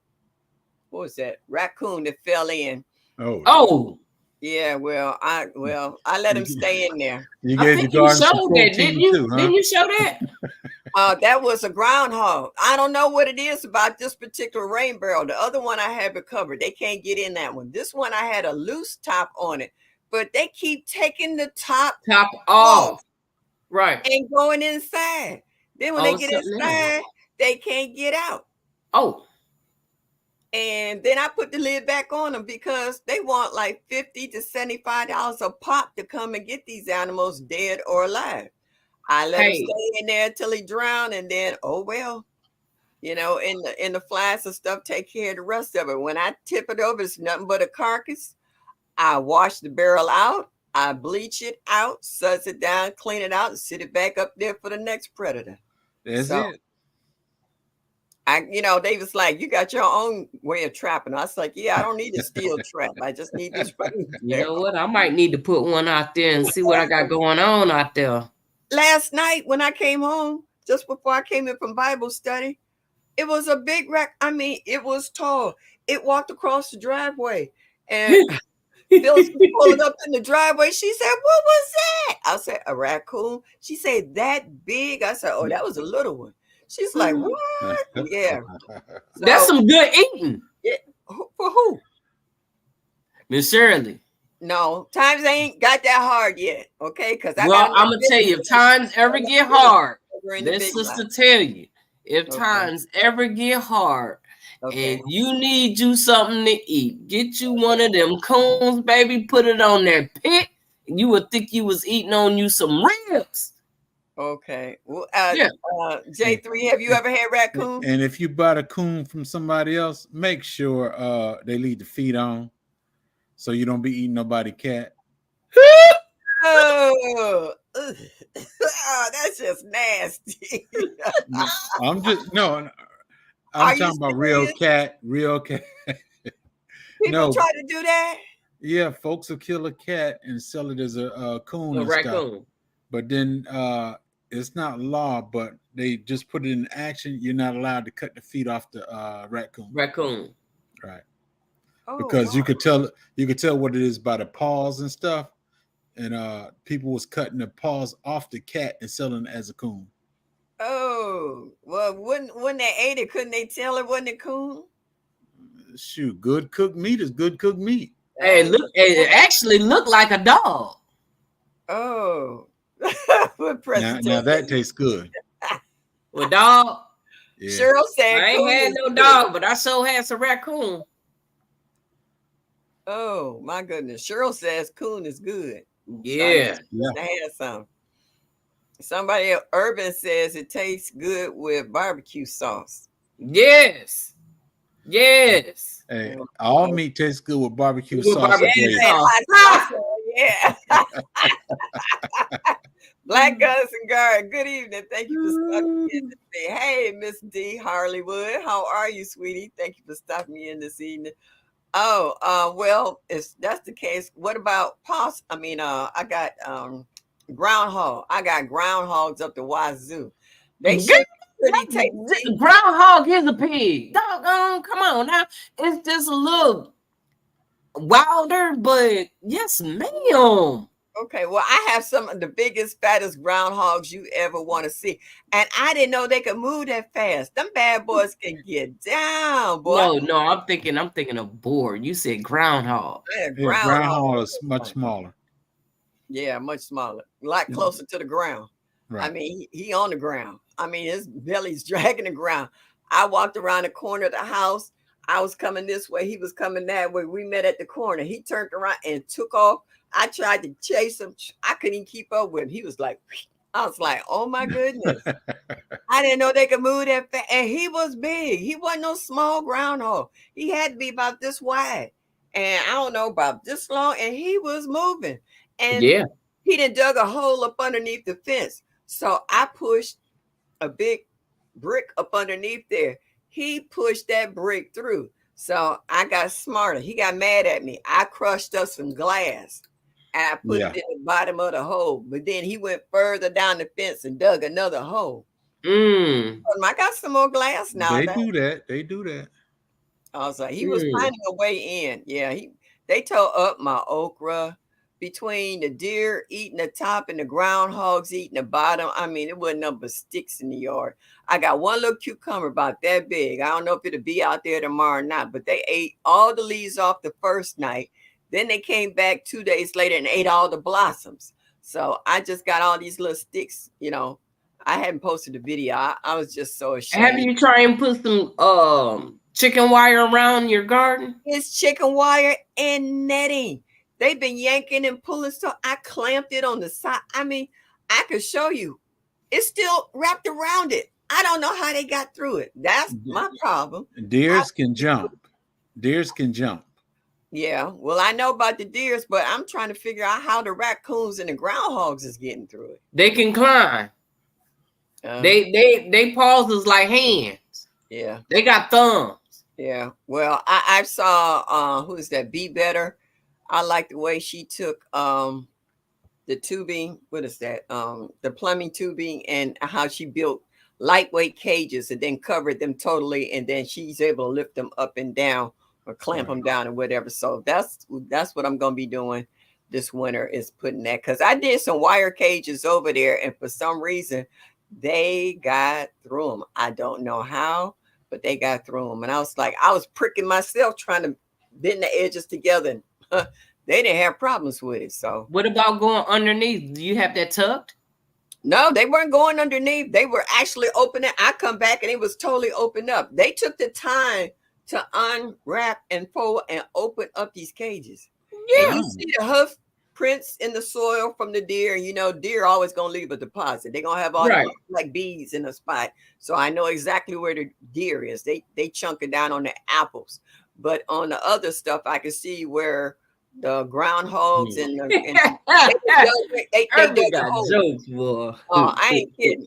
was that? Raccoon that fell in. Oh, Oh, Yeah, I let him you, stay in there. you I gave think the you garden some showed that, didn't protein you? too, huh? Didn't you show that? That was a groundhog. I don't know what it is about this particular rain barrel. The other one I have it covered. They can't get in that one. This one I had a loose top on it, but they keep taking the top Top off off. Right. and going inside. Then when they Oh, get something else. inside, they can't get out. Oh, And then I put the lid back on them because they want like $50 to $75 a pop to come and get these animals dead or alive. I let him hey, stay in there till he drowned, and then oh well, in the flask and stuff, take care of the rest of it. When I tip it over, it's nothing but a carcass. I wash the barrel out, I bleach it out, suds it down, clean it out, and sit it back up there for the next predator. That's So it. they was like, you got your own way of trapping. I was like, yeah, I don't need a steel trap. I just need this rain you know barrel. what? I might need to put one out there and see what I got going on out there. Last night when I came home, just before I came in from Bible study, it was a big wreck. I mean, it was tall. It walked across the driveway. And Phyllis was pulling up in the driveway. She said, what was that? I said, a raccoon. She said, that big? I said, oh, that was a little one. She's like, what? Yeah. That's So, some good eating, yeah, for who? Miss Shirley. No, times ain't got that hard yet. Okay, because I got Well, enough I'm gonna tell you, business if times ever get hard, over in the let big sister lot. tell you, if Okay. times ever get hard and Okay. you need you something to eat, get you one of them coons, baby, put it on that pit, and you would think you was eating on you some ribs. Okay. Well, Yeah. J3, have you ever had raccoon? And if you buy the coon from somebody else, make sure they leave the feet on, so you don't be eating nobody cat. Oh, ugh. Oh, that's just nasty. I'm just no. I'm Are you talking about real serious? cat, real cat. People No, try to do that? yeah, folks will kill a cat and sell it as a coon A and stuff. raccoon. But then it's not law, but they just put it in action. You're not allowed to cut the feet off the raccoon, Raccoon. right? Oh, Because wow. you could tell what it is by the paws and stuff. And people was cutting the paws off the cat and selling it as a coon. Oh, well, when they ate it, couldn't they tell it wasn't a coon? Shoot, good cooked meat is good cooked meat. Hey, look, it actually looked like a dog. Oh, what Now that presentation? tastes good. Well, dog, Yeah. Cheryl said I ain't coon had is no good. dog, but I sure had some raccoon. Oh my goodness. Cheryl says coon is good. So I Yeah. guess you must have had some. Somebody Urban says it tastes good with barbecue sauce. Yes. Yes. Hey, Oh, all oh, meat tastes good with barbecue With sauce and barbecue yeah, gravy. and sauce. hot sauce. Yeah. Black Guns and Guard, good evening. Thank you for stopping me in to say, hey, Miss D. Harleywood, how are you, sweetie? Thank you for stopping me in this evening. Oh, well, if that's the case, what about I got groundhog. I got groundhogs up the wazoo. They Girl, should be pretty tasty. groundhog is a pig. Doggone, come on now. It's just a little wilder, but yes, ma'am. Okay, well, I have some of the biggest, fattest groundhogs you ever want to see. And I didn't know they could move that fast. Them bad boys can get down, boy. No, I'm thinking of boar. You said groundhog. Yeah, Yeah, groundhog. groundhog is much smaller. Yeah, much smaller, a lot closer to the ground. I Right. mean, he on the ground. I mean, his belly's dragging the ground. I walked around the corner of the house. I was coming this way. He was coming that way. We met at the corner. He turned around and took off. I tried to chase him. I couldn't even keep up with him. He was like, I was like, oh my goodness. I didn't know they could move that fast. And he was big. He wasn't no small groundhog. He had to be about this wide. And I don't know, about this long. And he was moving. And Yeah. he done dug a hole up underneath the fence. So I pushed a big brick up underneath there. He pushed that brick through. So I got smarter. He got mad at me. I crushed up some glass and I put Yeah. it in the bottom of the hole. But then he went further down the fence and dug another hole. Mm. I got some more glass now. They do that. They do that. I was like, he was Mm. finding a way in. Yeah, they tore up my okra between the deer eating the top and the groundhogs eating the bottom. I mean, it wasn't nothing but sticks in the yard. I got one little cucumber about that big. I don't know if it'll be out there tomorrow or not, but they ate all the leaves off the first night. Then they came back 2 days later and ate all the blossoms. So I just got all these little sticks. I hadn't posted the video. I was just so Have ashamed. you tried and put some chicken wire around your garden? It's chicken wire and netting. They've been yanking and pulling stuff. I clamped it on the side. I mean, I could show you. It's still wrapped around it. I don't know how they got through it. That's my problem. Deers can jump. Deers can jump. Yeah, well, I know about the deers, but I'm trying to figure out how the raccoons and the groundhogs is getting through it. They can climb. Um, They paws is like hands. yeah, They got thumbs. yeah. Well, I saw who is that? Be Better. I like the way she took the tubing. What is that? The plumbing tubing and how she built lightweight cages and then covered them totally, and then she's able to lift them up and down or clamp them down or whatever. So that's what I'm gonna be doing this winter is putting that, because I did some wire cages over there, and for some reason They got through them. I don't know how, but they got through them. And I was like, I was pricking myself trying to bend the edges together. And they didn't have problems with it. So What about going underneath? Do you have that tucked? no, they weren't going underneath. They were actually opening. I come back and it was totally opened up. They took the time to unwrap and fold and open up these cages. And Yeah. you see the hoof prints in the soil from the deer. And you know, deer always gonna leave a deposit. They're gonna have all Right. the like beads in a spot. So I know exactly where the deer is. They chunk it down on the apples. But on the other stuff, I can see where the groundhogs and they dug Irving the got hole. jokes, boy. Oh, I ain't kidding.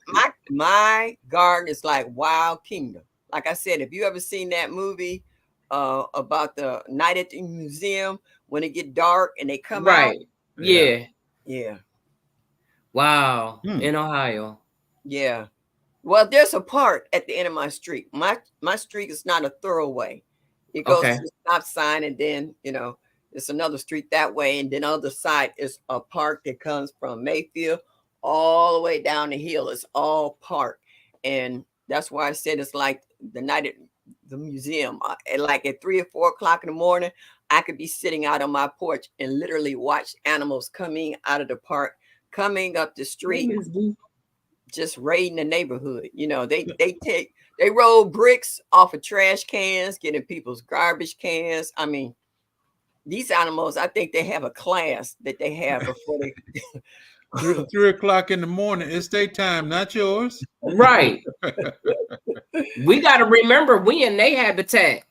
My garden is like Wild Kingdom. Like I said, if you ever seen that movie about the night at the museum when it get dark and they come out, Right. Yeah. yeah, Wow. Hmm. In Ohio. yeah. Well, there's a part at the end of my street. My street is not a thoroughway. It goes Okay. to the stop sign, and then it's another street that way, and then on the other side is a park that comes from Mayfield all the way down the hill. It's all park, and that's why I said it's like the night at the museum. Like at 3 or 4 o'clock in the morning, I could be sitting out on my porch and literally watch animals coming out of the park, coming up the Hey, street, Miss Boo. just raiding the neighborhood. They roll bricks off of trash cans, getting people's garbage cans. I mean, these animals, I think they have a class that they have before they 3 o'clock in the morning. It's their time, not yours. Right. We got to remember we in their habitat.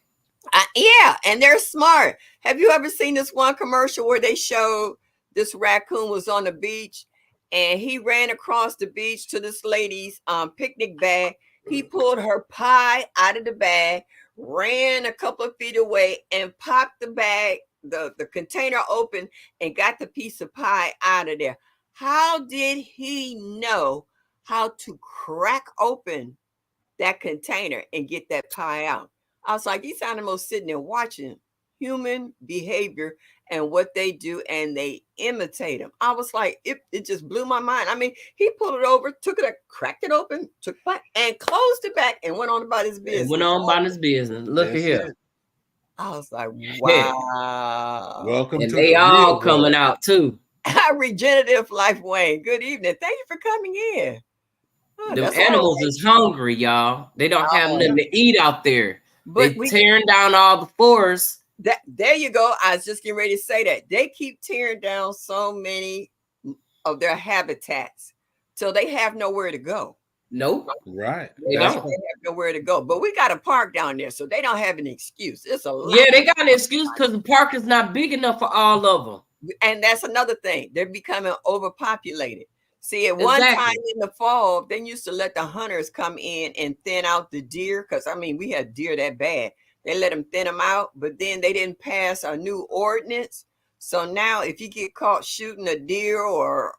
Yeah, and they're smart. Have you ever seen this one commercial where they showed this raccoon was on the beach and he ran across the beach to this lady's picnic bag? He pulled her pie out of the bag, ran a couple of feet away, and popped the bag, the container open, and got the piece of pie out of there. How did he know how to crack open that container and get that pie out? I was like, these animals sitting there watching human behavior and what they do, and they imitate them. I was like, it just blew my mind. I mean, he pulled it over, took it, cracked it open, took it back, and closed it back, and went on about his And business. went on about his business. Look at That's here. it. I was like, Yeah. wow. Welcome And to they the all real coming world. out too. Regenerative Life, Wayne. Good evening. Thank you for coming in. Oh, The that's animals all. is hungry, y'all. They don't have nothing to eat out there. But They tearing down all the forests. there you go. I was just getting ready to say that they keep tearing down so many of their habitats, so they have nowhere to go. Nope. Right. They That's don't. They have nowhere to go. But we got a park down there, so they don't have an excuse. It's a lot. Yeah, they got an excuse because the park is not big enough for all of them. And that's another thing. They're becoming overpopulated. See, at one time Exactly. in the fall, they used to let the hunters come in and thin out the deer. Because, I mean, we had deer that bad. They let them thin them out, but then they didn't pass a new ordinance. So now if you get caught shooting a deer or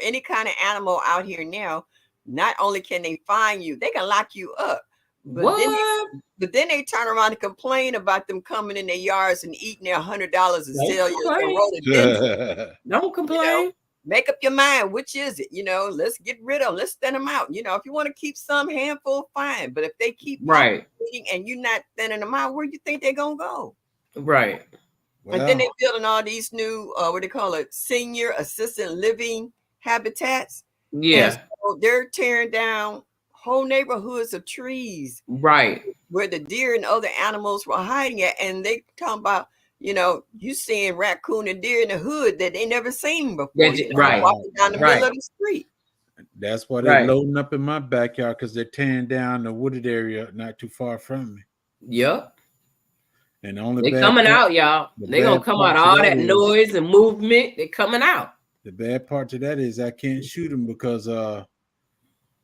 any kind of animal out here now, not only can they fine you, they can lock you up. But then What? they turn around and complain about them coming in their yards and eating their $100 and Don't sell you a complain. rhododendron. it. Don't You know, complain. make up your mind, which is it? Let's get rid of them. Let's thin them out. If you want to keep some handful, fine. But if they keep Right. populating and you're not thinning them out, where do you think they're gonna go? Right. And then Well, they're building all these new what they call it, senior assisted living habitats. And Yeah. so they're tearing down whole neighborhoods of trees Right. where the deer and other animals were hiding at. And they talking about, you seeing raccoon and deer in the hood that they never seen before. Right. Walking down the Right. middle of the street. that's why they're Right. loading up in my backyard because they're tearing down the wooded area not too far from me. Yep. And the only They bad coming part- out, y'all. the They gonna bad come part out to all that that is- noise and movement. They coming out. The bad part to that is I can't shoot them because a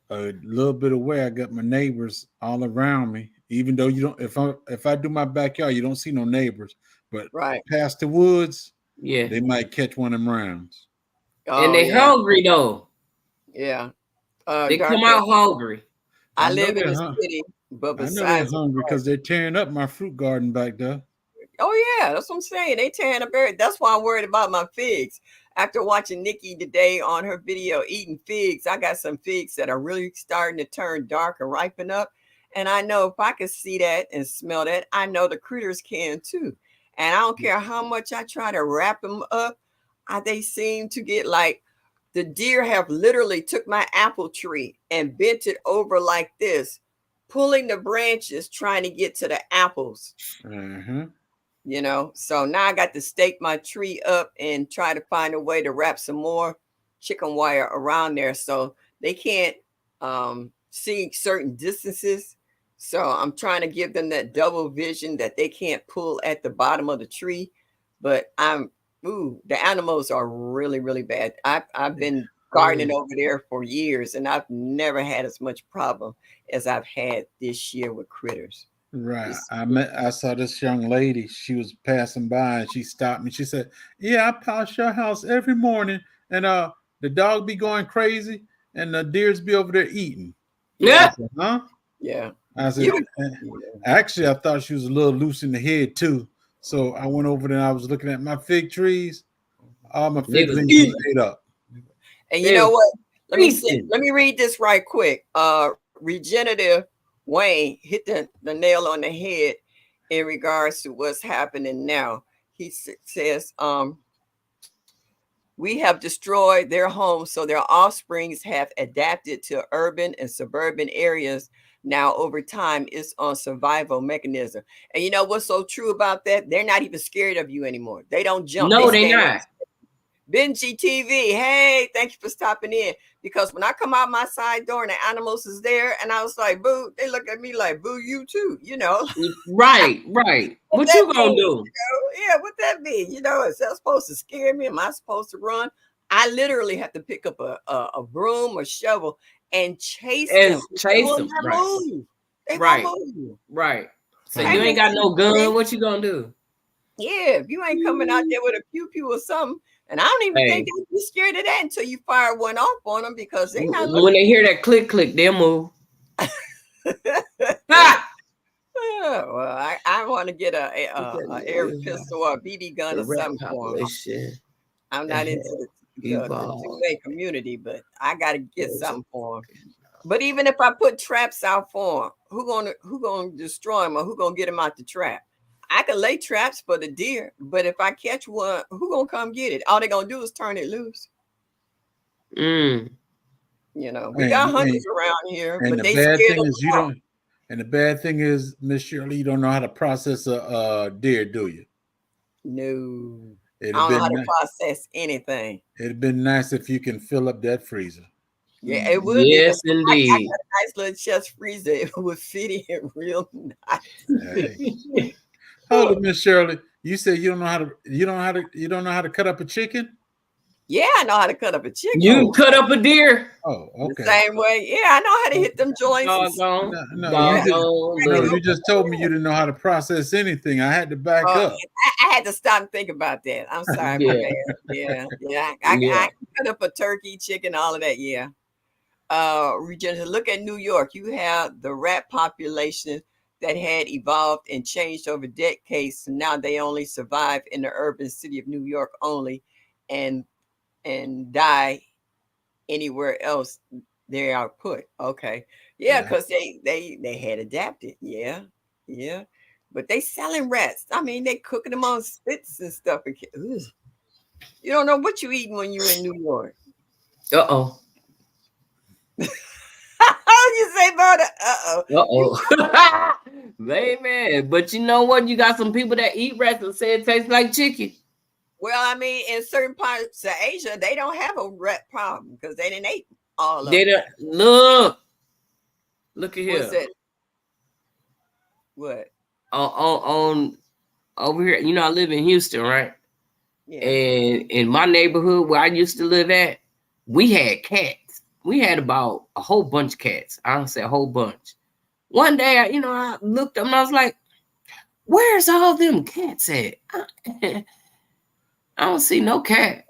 little bit away I got my neighbors all around me. Even though you don't, if I do my backyard, you don't see no neighbors. But Right. past the woods, Yeah. they might catch one of them rounds. Oh, And they yeah. hungry though. Yeah. They Dark come out hungry. I I know live in they're the city, but I know they're besides, hungry because they're tearing up my fruit garden back there. Oh yeah, that's what I'm saying. They tearing up everything. That's why I'm worried about my figs. After watching Nikki today on her video eating figs, I got some figs that are really starting to turn dark and ripen up. And I know if I can see that and smell that, I know the critters can too. And I don't care how much I try to wrap them up, they seem to get like the deer have literally took my apple tree and bent it over like this, pulling the branches trying to get to the apples. Mm-hmm. So now I got to stake my tree up and try to find a way to wrap some more chicken wire around there so they can't see certain distances. So I'm trying to give them that double vision that they can't pull at the bottom of the tree. But the animals are really, really bad. I've been gardening over there for years and I've never had as much problem as I've had this year with critters. Right. I saw this young lady. She was passing by and she stopped me. She said, "Yeah, I polish your house every morning, and the dog be going crazy and the deers be over there eating." I Yeah. said, "Huh?" Yeah. I said, "Actually, I thought she was a little loose in the head too." So I went over there and I was looking at my fig trees. All my They fig was leaves eating. were ate up. And you They know was what? feasting. Let me read this right quick. Regenerative Wayne hit the nail on the head in regards to what's happening now. He says, we have destroyed their homes, so their offsprings have adapted to urban and suburban areas. Now, over time, it's on survival mechanism. And you know what's so true about that? They're not even scared of you anymore. They don't jump. They No, they stand up. not. Benji TV, hey, thank you for stopping in. Because when I come out my side door and the animals is there, and I was like, boo, they look at me like, boo, you too, Right, right. What What that you gonna mean? do? Yeah, what that mean? Is that supposed to scare me? Am I supposed to run? I literally have to pick up a broom or shovel and chase And them. They chase will them. not Right, move. They won't right, move. right. So Hold I you on. ain't can got see no gun. things. What you gonna do? Yeah, if you ain't coming out there with a pew pew or something, and I don't even think Hey, they'd be scared of that until you fire one off on them because they're not when they hear that click, click, they'll move. looking. Ha! Well, I want to get a air pistol or a BB gun The or rat something for them. population I'm that not had into the evolved. two-way community, but I got to get something for them. But even if I put traps out for them, who gonna destroy them or who gonna get them out the trap? I can lay traps for the deer, but if I catch one, who gonna come get it? All they gonna do is turn it loose. Mm. We got hunters And, around here, and but the they bad scared thing of is you law. don't. And the bad thing is, Miss Shirley, you don't know how to process a deer, do you? No, It'd I have don't know how been to ni- process anything. it'd have been nice if you can fill up that freezer. Yeah, it would be because Yes, I indeed. got a nice little chest freezer. It would fit in real nice. Hey, hold up, Miss Shirley. You said you don't know how to cut up a chicken. Yeah, I know how to cut up a chicken You Oh, cut up a deer. oh, the okay. same way. Yeah, I know how to hit them joints and Doggone, No, no, you yeah. just doggone no, little. you just told me you didn't know how to process anything. I had to back up. I had to stop and think about that. I'm sorry, my Yeah, bad. Yeah, yeah. yeah. I cut up a turkey, chicken, all of that. Yeah. Regina, look at New York. You have the rat population that had evolved and changed over decades. So now they only survive in the urban city of New York only, and die anywhere else they are put. Okay. Yeah, Yeah, because they had adapted. Yeah. Yeah. But they selling rats. I mean, they cooking them on spits and stuff. Ugh. You don't know what you eating when you in New York. Uh-oh. How you say about it? Uh-oh. You Uh-oh. Baby. But you know what? You got some people that eat rats and say it tastes like chicken. well, I mean, in certain parts of Asia, they don't have a rat problem because they didn't eat all of They them. don't look. Look at What's here. that? What? On over here. You know, I live in Houston, right? Yeah. And in my neighborhood where I used to live at, we had cats. We had about a whole bunch of cats. I don't say a whole bunch. One day, I looked up and I was like, "Where's all them cats at? I don't see no cat."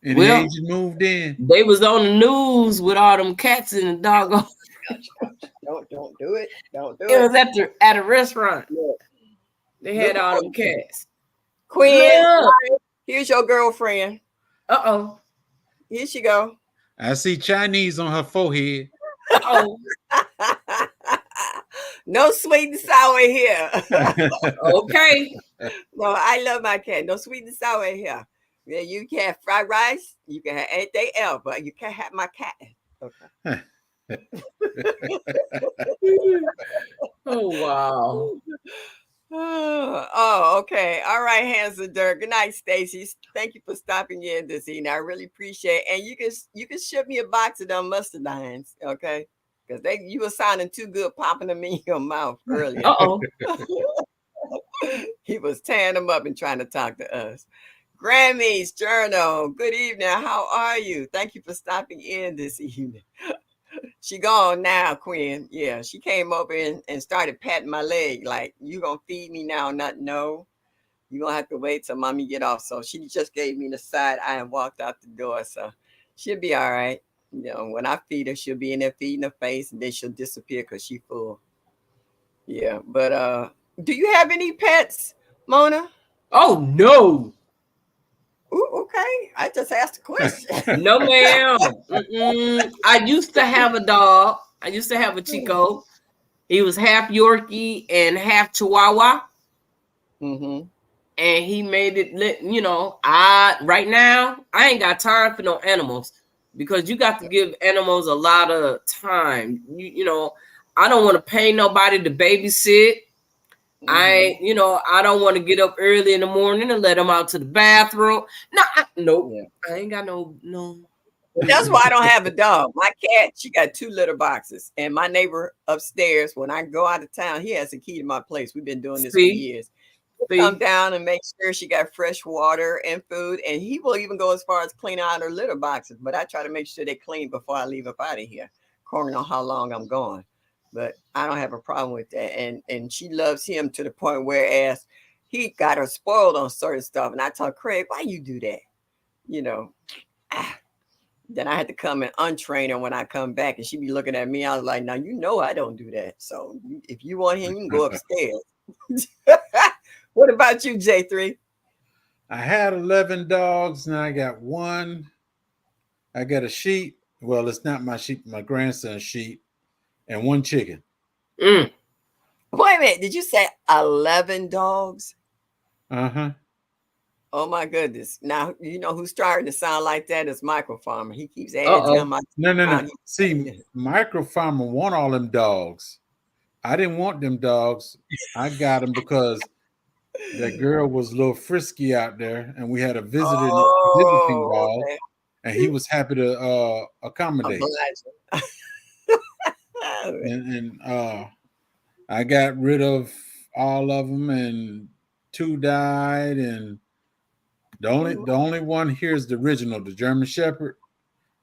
any Well, Asian moved in. they was on the news with all them cats in the doggone. Ouch, ouch. Don't do it. Don't do It it. was at a restaurant. Look, They Look had at all what them cats. Quinn. Look. Here's your girlfriend. Uh-oh. Here she go. I see Chinese on her forehead. Uh-oh. No sweet and sour here. Okay. No, I love my cat. No sweet and sour here. Yeah, you can have fried rice. You can have anything else, but you can't have my cat. Okay. Oh, wow. Oh, okay. All right, Hans and Dirk. Good night, Stacy. Thank you for stopping in this evening. I really appreciate it. And you can ship me a box of them mustardines, okay? Because you were sounding too good popping them in your mouth earlier. Uh-oh. He was tearing them up and trying to talk to us. Grammys Journal. Good evening. How are you? Thank you for stopping in this evening. She gone now, Quinn. Yeah, she came over and started patting my leg like, you gonna feed me now? Not no. You gonna have to wait till mommy get off. So she just gave me the side eye and walked out the door. So she'll be all right. When I feed her, she'll be in there feeding her face and then she'll disappear because she full. Yeah. But do you have any pets, Mona? Oh, no. Ooh, okay. I just asked a question. No, ma'am. I used to have a dog. I used to have a Chico. He was half Yorkie and half Chihuahua. Mm-hmm. And he made it, I right now, I ain't got time for no animals because you got to give animals a lot of time. I don't want to pay nobody to babysit. I don't want to get up early in the morning and let them out to the bathroom. No, nope. Yeah. I ain't got no. That's why I don't have a dog. My cat, she got 2 litter boxes. And my neighbor upstairs, when I go out of town, he has a key to my place. We've been doing this for years. He'll come down and make sure she got fresh water and food. And he will even go as far as clean out her litter boxes. But I try to make sure they're clean before I leave up out of here, according on how long I'm gone. But I don't have a problem with that. And she loves him to the point whereas he got her spoiled on certain stuff. And I told Craig, why you do that? You know. Then I had to come and untrain her when I come back, and she'd be looking at me. I was like, "Now you know I don't do that. So if you want him, you can go upstairs." What about you, J3? I had 11 dogs, now I got one. I got a sheep. Well, it's not my sheep, my grandson's sheep, and one chicken. Mm. Wait a minute. Did you say 11 dogs? Uh-huh. Oh my goodness! Now you know who's starting to sound like that is Michael Farmer. He keeps adding Uh-oh. time. No. See, Micro Farmer want all them dogs. I didn't want them dogs. I got them because that girl was a little frisky out there, and we had a visiting ball, Okay. and he was happy to accommodate. And I got rid of all of them, and 2 died, and the only one here is the original, the German Shepherd.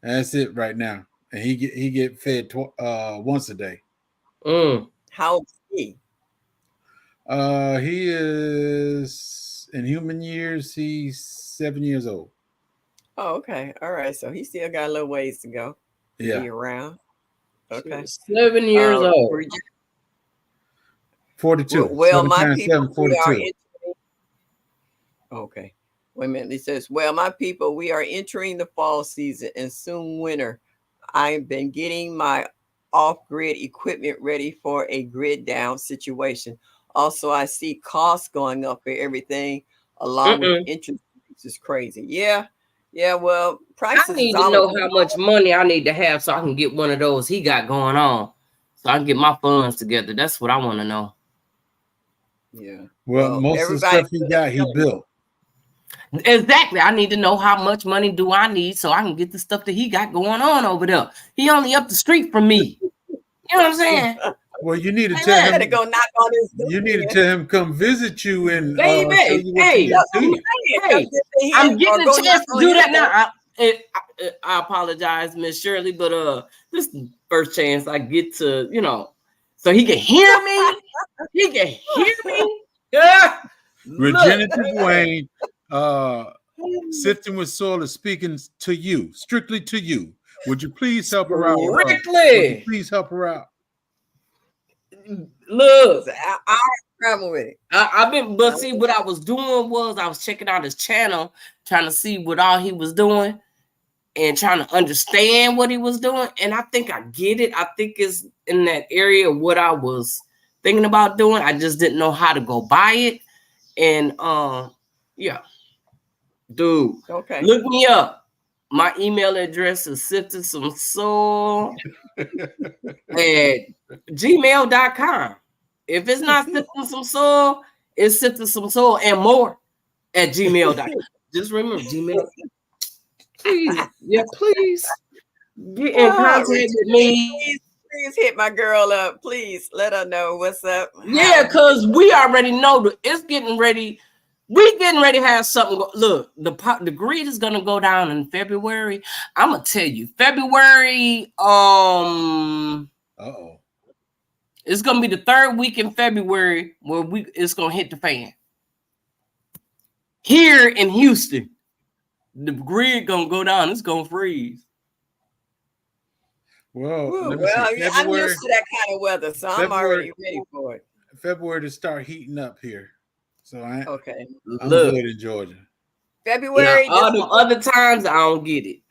And that's it right now, and he get fed once a day. How old is he? He is in human years. He's 7 years old. Oh, okay. All right. So he still got a little ways to go to Yeah, be around. Okay. 7 years old. 42. Well, 7 my times people, 7, 42. Okay. Wait a minute. He says, well, my people, we are entering the fall season and soon winter. I've been getting my off-grid equipment ready for a grid down situation. Also, I see costs going up for everything along with interest rates is crazy. Yeah. Yeah. Well, I prices need is to all know how much money I need to have so I can get one of those he got going on. So I can get my funds together. That's what I want to know. Yeah. Well, most of the stuff he got, he built. Exactly. I need to know how much money do I need so I can get the stuff that he got going on over there. He only up the street from me. You know what I'm saying? Well, you need to tell him. Go knock on his door. You need to tell him come visit you and Baby, show you what you need to do. I'm getting a chance to do that now. I apologize, Miss Shirley, but this is the first chance I get to, so he can hear me. He can hear me. Regenerative Wayne, Sifting with Soil is speaking to you, strictly to you. Would you please help her out? Strictly. Please help her out. Look, So I travel with it. I've been, but see, what I was doing was I was checking out his channel, trying to see what all he was doing and trying to understand what he was doing. And I think I get it. I think it's in that area of what I was thinking about doing. I just didn't know how to go buy it. And yeah, dude, Okay. look me up. My email address is sifted some soul at gmail.com. If it's not sifting some soul, it's sifting some soul and more at gmail.com. Just remember Gmail. Please, yeah, please get in Oh, contact with Regina, me. please hit my girl up. Please let her know what's up. Yeah, How because we already know that it's getting ready. We getting ready to have something. Look, the greed is gonna go down in February. I'm gonna tell you, February. Uh-oh. It's gonna be the third week in February where it's gonna hit the fan. Here in Houston, the grid gonna go down. It's gonna freeze. Well, Ooh, let me see. well, yeah, I'm February, used to that kind of weather, so I'm February, already ready for it. February to start heating up here. So Okay. I'm Look, good in Georgia. now February, all them other times I don't get it.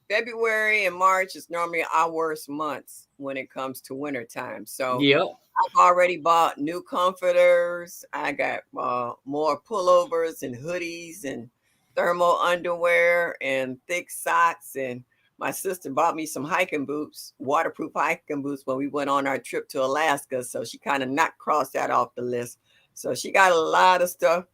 February and March is normally our worst months when it comes to winter time. So Yep. I've already bought new comforters. I got more pullovers and hoodies and thermal underwear and thick socks. And my sister bought me some hiking boots, waterproof hiking boots, when we went on our trip to Alaska. So she kind of not crossed that off the list. So she got a lot of stuff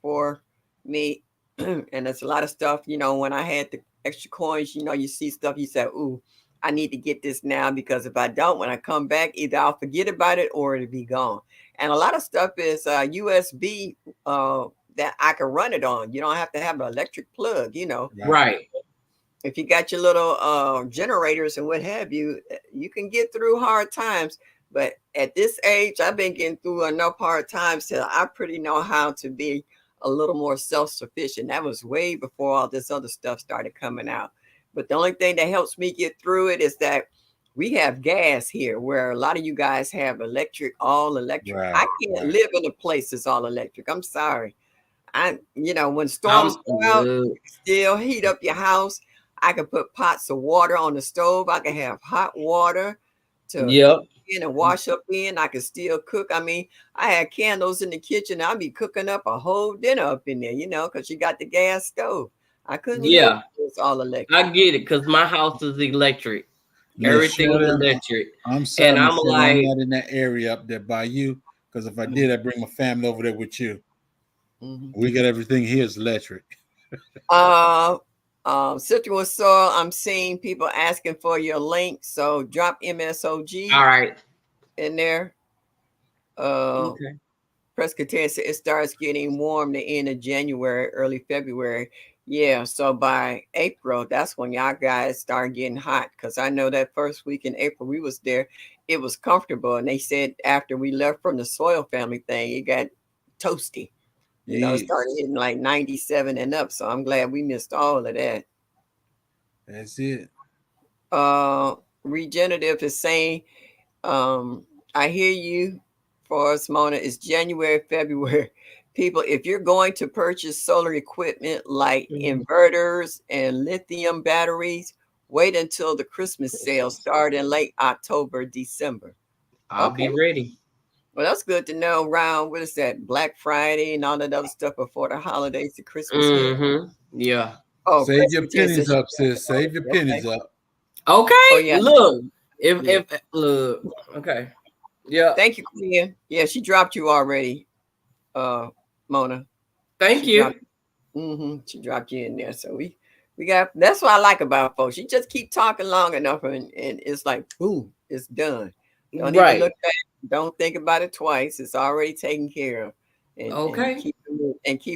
for me. And it's a lot of stuff, when I had the extra coins, you see stuff, you say, ooh, I need to get this now, because if I don't, when I come back, either I'll forget about it or it'll be gone. And a lot of stuff is USB that I can run it on. You don't have to have an electric plug. Right. Right. If you got your little generators and what have you, you can get through hard times. But at this age, I've been getting through enough hard times till I pretty know how to be a little more self-sufficient. That was way before all this other stuff started coming out. But the only thing that helps me get through it is that we have gas here, where a lot of you guys have all electric. I Right. can't Right. live in a place that's all electric. I'm sorry. When I'm storms go out, look. you can still heat up your house. I can put pots of water on the stove. I can have hot water to cook Yep. in and wash up in. I can still cook. I mean, I had candles in the kitchen. I'd be cooking up a whole dinner up in there, because you got the gas stove. I couldn't live Yeah. if it's all I electric. get it because my house is electric. Yeah, Everything is Shirley, electric. I'm And sorry, I'm Miss Shirley, I'm like, not in that area up there by you. Because if I did, I'd bring my family over there with you. Mhm. We got everything here is electric. Uh, Citrus Soil, I'm seeing people asking for your link. So drop MSOG all right. in there. Uh, Okay. Presbyterian said it starts getting warm the end of January, early February. Yeah, so by April, that's when y'all guys start getting hot. Because I know that first week in April we was there, it was comfortable. And they said after we left from the soil family thing, it got toasty. It Yes, started hitting like 97 and up. So I'm glad we missed all of that. that's it. Uh, Regenerative is saying, um, I hear you for us, Mona. It's January, February. People, if you're going to purchase solar equipment like Mhm. inverters and lithium batteries, wait until the Christmas sales start in late October, December. I'll Okay. be ready. Well, that's good to know. Around, what is that, Black Friday and all that other stuff before the holidays, the Christmas hit. Mm-hmm. Yeah. Oh, Save your Presbyterian pennies says she up, sis. Save your okay. pennies up. Oh, Okay. yeah. Look. Yeah. If look. Okay. Yeah. Thank you, Queen. Yeah, she dropped you already, uh, Mona. Thank She you. dropped. She dropped you in there. So we got. That's what I like about folks. You just keep talking long enough, and it's like boom, it's done. Don't even Right. look back. Don't think about it twice. It's already taken care of, and Okay. keep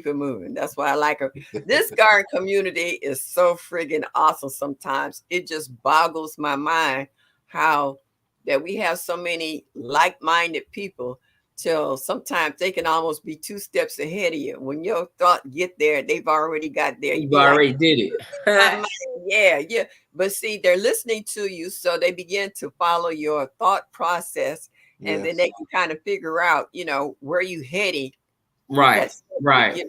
it moving. That's why I like her. This garden community is so friggin' awesome. Sometimes it just boggles my mind how that we have so many like-minded people till sometimes they can almost be two steps ahead of you. When your thought get there, they've already got there. You You be like, already did my it. mind. Yeah, yeah. But see, they're listening to you, so they begin to follow your thought process, and then Yes. they can kind of figure out, where you heading with Right. that subject, Right.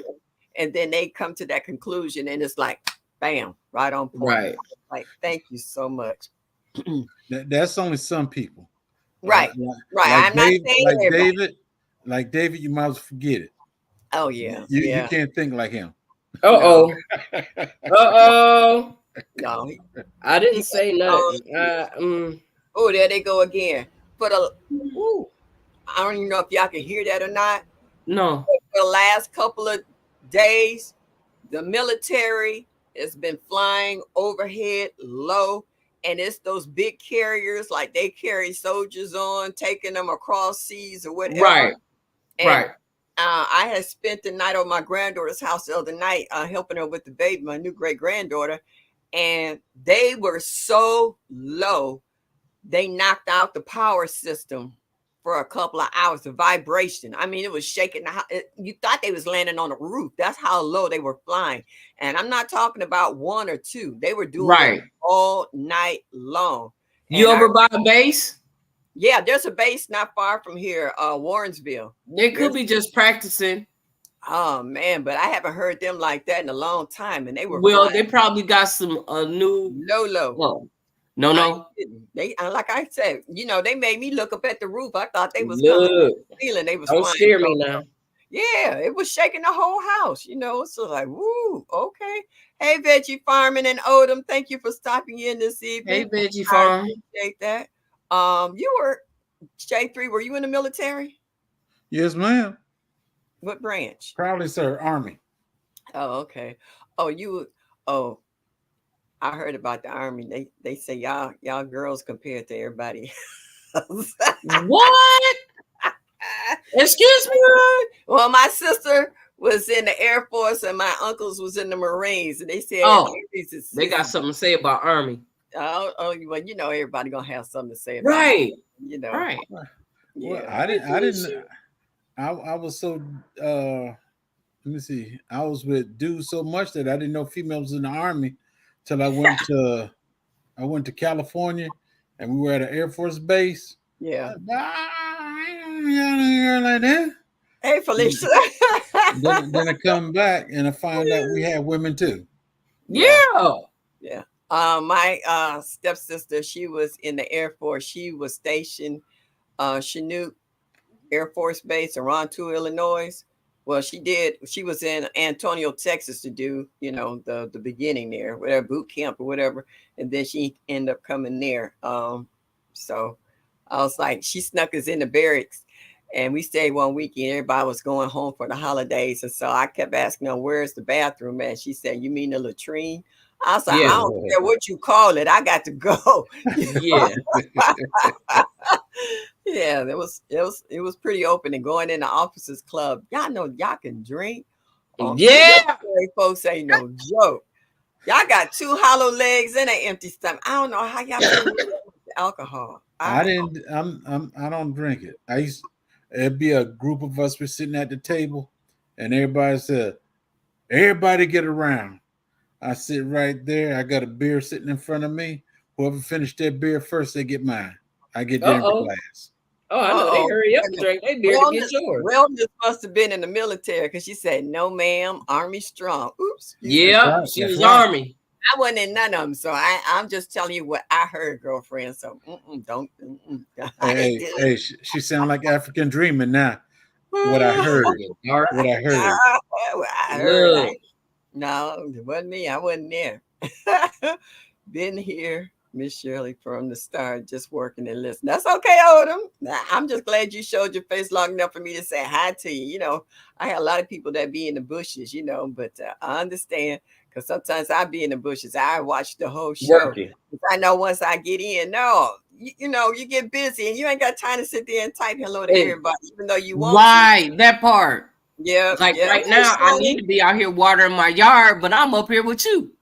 and then they come to that conclusion, and it's like, bam, right on point. Right. Like, thank you so much. That's only some people. Right, right. Like I'm not Dave, saying everybody. like David, you might as well forget it. Oh You yeah, you yeah. can't think like him. No, Uh-oh. Uh-oh. no. I He didn't got say his own nothing. Oh, there they go again. For the, ooh, I don't even know if y'all can hear that or not. No. For the last couple of days, the military has been flying overhead low, and it's those big carriers like they carry soldiers on, taking them across seas or whatever. Right. And Right. I had spent the night on my granddaughter's house the other night, helping her with the baby, my new great granddaughter, and they were so low they knocked out the power system for a couple of hours. The vibration, I mean, it was shaking the house. You thought they was landing on the roof. That's how low they were flying. And I'm not talking about one or two. They were doing it Right. all night long. You And over by a base? yeah, there's a base not far from here, Warrensville. They could There's be just practicing. Oh man, but I haven't heard them like that in a long time, and they were Well, flying they probably got some new. low, low. Well, no, I ain't no. kidding. They like I said, they made me look up at the roof. I thought they was coming from Look, the ceiling. They was don't flying scare so me now. yeah, it was shaking the whole house. So like, woo, okay. Hey, Veggie Farming and Odom, thank you for stopping in this Hey, evening. Veggie I Farm. appreciate that. You were J3. Were you in the military? Yes, ma'am. What branch? Proudly, sir. Army. Oh, okay. Oh, you. Oh, I heard about the army. They say y'all girls compared to everybody else. What? Excuse me? Well, my sister was in the Air Force and my uncles was in the Marines, and they said Oh, they got something to say about Army. well, everybody gonna have something to say about Right. it. Right. Well, Yeah. I didn't. I was so. Let me see. I was with dudes so much that I didn't know females in the army till I went to California, and we were at an Air Force base. Yeah. I ain't like that. Hey, Felicia. Then I come back and I find out we had women too. Yeah. Yeah. Yeah. My stepsister, she was in the Air Force. She was stationed Chinook Air Force Base in Rontu, Illinois. Well, she was in Antonio, Texas to do, the beginning there, whatever boot camp or whatever. And then she ended up coming there. So I was like, she snuck us in the barracks and we stayed one weekend. Everybody was going home for the holidays. And so I kept asking her, where's the bathroom at? She said, you mean the latrine? I was like, I Yeah. don't care what you call it. I got to go. Yeah. Yeah, it was pretty open and going in the officers club. Y'all know y'all can drink. Yeah. Folks ain't no joke. Y'all got two hollow legs and an empty stomach. I don't know how y'all feel with alcohol. I didn't. I don't drink it. It'd be a group of us. We're sitting at the table, and everybody said, "Everybody get around." I sit right there. I got a beer sitting in front of me. Whoever finished their beer first, they get mine. I get their glass. Oh, I know they hurry up and drink their beer to get yours. Wellness must have been in the military because she said, "No, ma'am, Army strong." Oops. Yeah, she was Army. I wasn't in none of them, so I'm just telling you what I heard, girlfriend. So don't. Hey, she sound like African Dreaming now. What I heard. What I heard. I heard. No, it wasn't me. I wasn't there. Been here, Miss Shirley, from the start, just working and listening. That's okay, Odom. I'm just glad you showed your face long enough for me to say hi to you. I had a lot of people that be in the bushes, but I understand because sometimes I be in the bushes. I watch the whole show. Working. I know once I get in, no, you get busy and you ain't got time to sit there and type hello to everybody, even though you want to. That part. Yeah. Like right now, I need to be out here watering my yard, but I'm up here with you.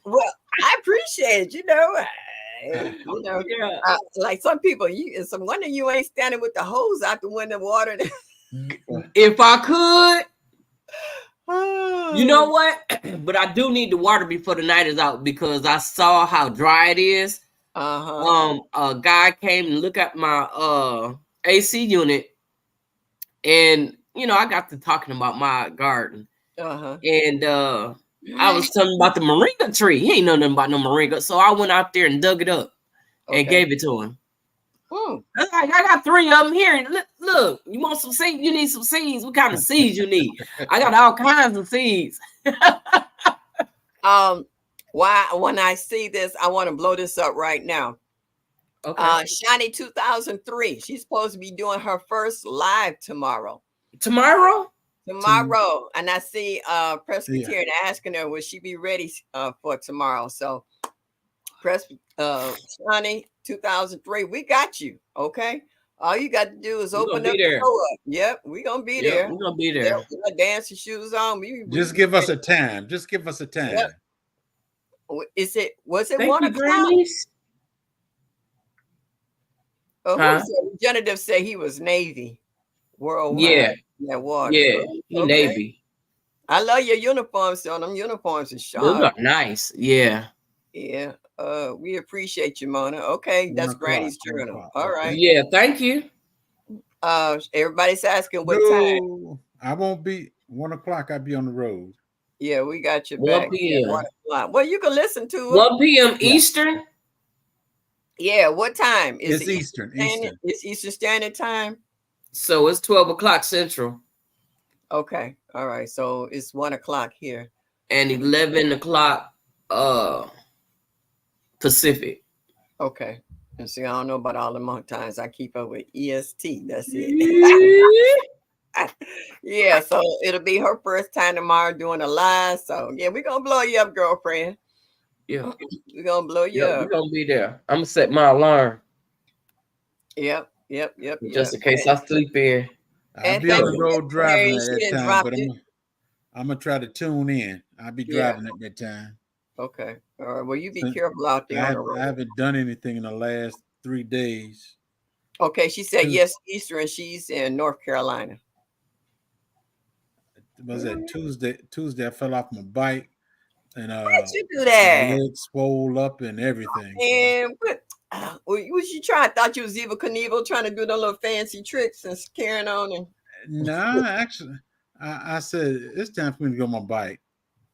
Well, I appreciate it, like some people, it's a wonder you ain't standing with the hose out the window watering. If I could, you know what? But I do need the water before the night is out because I saw how dry it is. A guy came and looked at my AC unit, and I got to talking about my garden, and I was telling him about the moringa tree. He ain't know nothing about no moringa, so I went out there and dug it up and gave it to him. I got 3 of them here. Look, you want some seeds? You need some seeds. What kind of seeds you need? I got all kinds of seeds. Why? When I see this, I want to blow this up right now. Okay. Shiny 2003. She's supposed to be doing her first live tomorrow. Tomorrow, and I see Presbyterian asking her, will she be ready for tomorrow? So, Shiny 2003, we got you. Okay. All you got to do is open up the door. Yep, we're gonna be there. We're gonna be there. Yep, with our dancing shoes on. Just give us a time. Just give us a time. Yep. Was it 1 o'clock? Oh, Representative said he was Navy worldwide. Yeah, water. Yeah, Navy. I love your uniforms, son. Them uniforms are sharp. Those are nice. Yeah. Yeah. We appreciate you, Mona. Okay, that's Granny's journal. All right. Yeah, thank you. Everybody's asking what time. I won't be 1 o'clock. I'll be on the road. Yeah, we got you 1 back. p.m. 1 o'clock. Well, you can listen to it. 1 p.m. Eastern. Yeah, what time? It's Eastern. It's Eastern Standard Time. So it's 12 o'clock Central. Okay. All right. So it's 1 o'clock here. And 11 o'clock Pacific. Okay. And see, I don't know about all the month times. I keep up with EST. That's it. Yeah, so it'll be her first time tomorrow doing a live. So yeah, we're gonna blow you up, girlfriend. Yeah. We're gonna blow you up. We're gonna be there. I'm gonna set my alarm. Yep. Just in case I sleep in. I'll be on the road driving at that time, but I'm gonna try to tune in. I'll be driving at that time. Okay. All right. Well, you be careful out there. I haven't done anything in the last 3 days. Okay. She said yes, Easter, and she's in North Carolina. Was that Tuesday? Tuesday, I fell off my bike, and why did you do that? My legs swole up and everything. And was you trying? I thought you was Evel Knievel trying to do the little fancy tricks and carrying on. And no, actually, I said it's time for me to go on my bike.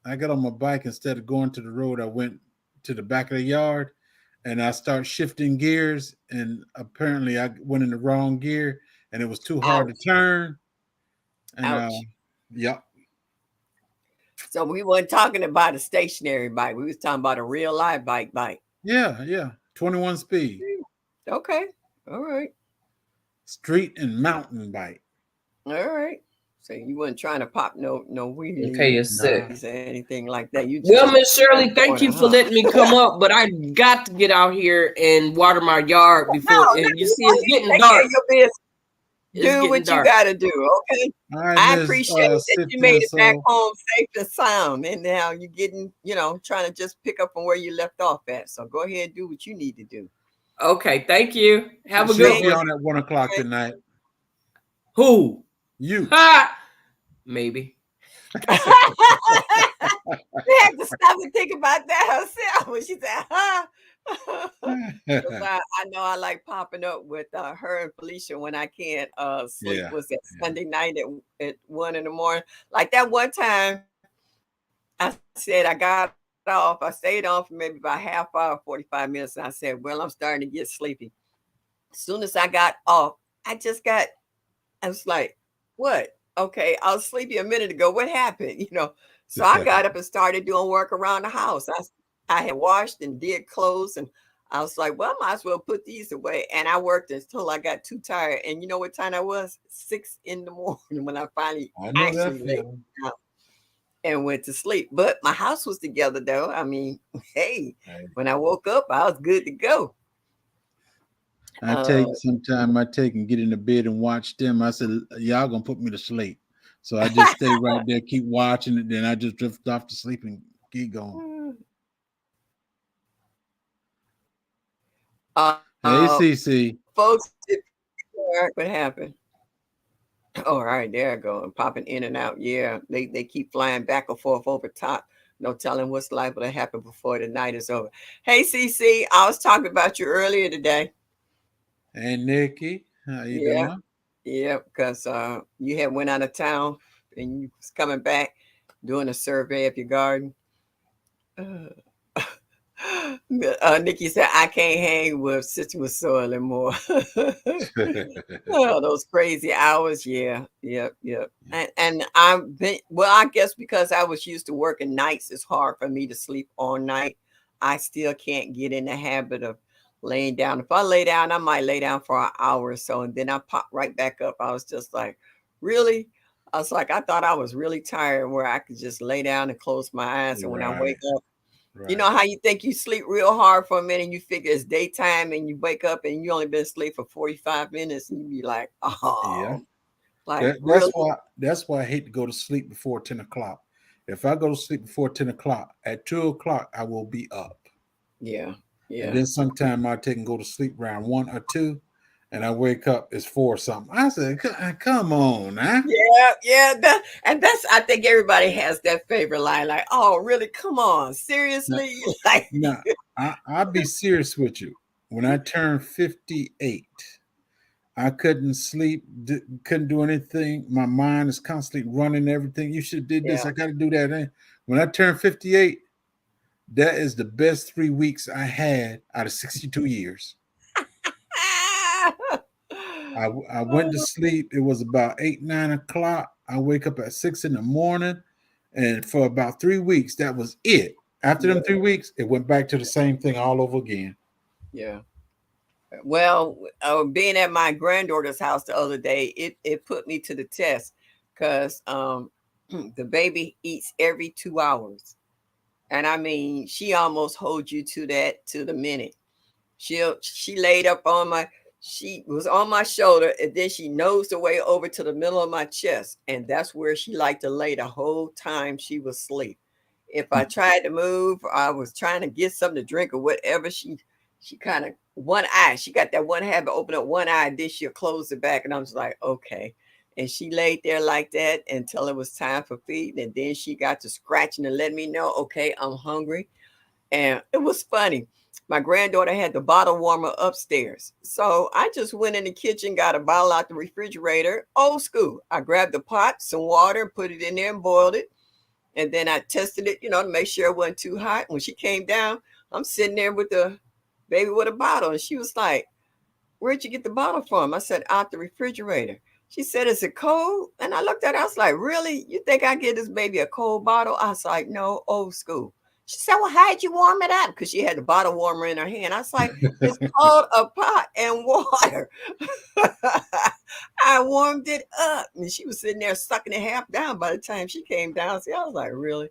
I got on my bike instead of going to the road. I went to the back of the yard, and I start shifting gears. And apparently, I went in the wrong gear, and it was too hard to turn. And yep. So we weren't talking about a stationary bike. We was talking about a real live bike. Yeah. 21 speed. Okay. All right. Street and mountain bike. All right. So you weren't trying to pop no wheelies. Okay, you're sick. Anything like that. Well, Miss Shirley, thank you for letting me come up, but I got to get out here and water my yard before. And you see, it's getting dark. Do what you gotta do, okay? Right, I appreciate that you made it back home safe and sound, and now you're getting, trying to just pick up from where you left off at. So go ahead and do what you need to do. Okay, thank you. Have a good one. On at 1 o'clock tonight. Who? You? Maybe. We had to stop and think about that herself when she said, "Huh." I know I like popping up with her and Felicia when I can't sleep. Was that Sunday night at 1 a.m? Like that one time I said I got off. I stayed on for maybe about half hour, 45 minutes. And I said, well, I'm starting to get sleepy. As soon as I got off, I was like, what? Okay, I was sleepy a minute ago. What happened? So I got up and started doing work around the house. I had washed and did clothes, and I was like, well, I might as well put these away. And I worked until I got too tired. And you know what time I was? 6 a.m. when I finally actually laid down and went to sleep. But my house was together, though. I mean, hey, when I woke up, I was good to go. I take and get in the bed and watch them. I said, y'all gonna put me to sleep. So I just stay right there, keep watching it. Then I just drift off to sleep and keep going. Hey, CC. Folks, what happened? All right, there I go. And popping in and out. Yeah, they keep flying back and forth over top. No telling what's liable to happen before the night is over. Hey, CC, I was talking about you earlier today. Hey, Nikki. How you Yeah, doing? yeah, because you had went out of town and you was coming back doing a survey of your garden. Uh, Nikki said, I can't hang with citrus soil anymore. Oh, those crazy hours. Yeah, yep, yep. And I've been, well, I guess because I was used to working nights, it's hard for me to sleep all night. I still can't get in the habit of laying down. If I lay down, I might lay down for an hour or so and then I pop right back up. I was just like, really? I was like, I thought I was really tired where I could just lay down and close my eyes. And when I wake Right, up, you know right. how you think you sleep real hard for a minute, and you figure it's daytime, and you wake up and you only been asleep for 45 minutes, and you be like, Yeah. oh, like That's really? why I hate to go to sleep before 10 o'clock. If I go to sleep before 10 o'clock, at 2 o'clock I will be up. Yeah, And yeah, then sometime I take and go to sleep around 1 or 2, and I wake up it's 4 something. I said, Come on, huh?" yeah, yeah. And that's I think everybody has that favorite line, like, oh, really? Come on, Now, seriously? Like, now I'll be serious with you. When I turned 58, I couldn't sleep, couldn't do anything. My mind is constantly running everything. You should did this. yeah. I got to do that. When I turned 58, that is the best 3 weeks I had out of 62 years. I went to sleep. It was about 8, 9 o'clock. I wake up at 6 in the morning, and for about 3 weeks, that was it. After Yeah, them 3 weeks, it went back to the same thing all over again. yeah. Well, being at my granddaughter's house the other day, it put me to the test because the baby eats every 2 hours. And I mean, she almost holds you to that to the minute. She laid up on my she was on my shoulder and then she nosed her way over to the middle of my chest. And that's where she liked to lay the whole time she was asleep. If I tried to move, I was trying to get something to drink or whatever, she kind of one eye. She got that one habit, open up one eye, and then she'll close it back. And I was like, okay. And she laid there like that until it was time for feeding. And then she got to scratching and let me know, okay, I'm hungry. And it was funny. My granddaughter had the bottle warmer upstairs. So I just went in the kitchen, got a bottle out the refrigerator, old school. I grabbed the pot, some water, put it in there and boiled it. And then I tested it, to make sure it wasn't too hot. When she came down, I'm sitting there with the baby with a bottle. And she was like, where'd you get the bottle from? I said, out the refrigerator. She said, is it cold? And I looked at her, I was like, really? You think I get this baby a cold bottle? I was like, no, old school. She said, well, how'd you warm it up? Because she had the bottle warmer in her hand. I was like, it's called a pot and water. I warmed it up. And she was sitting there sucking it half down by the time she came down. See, I was like, really?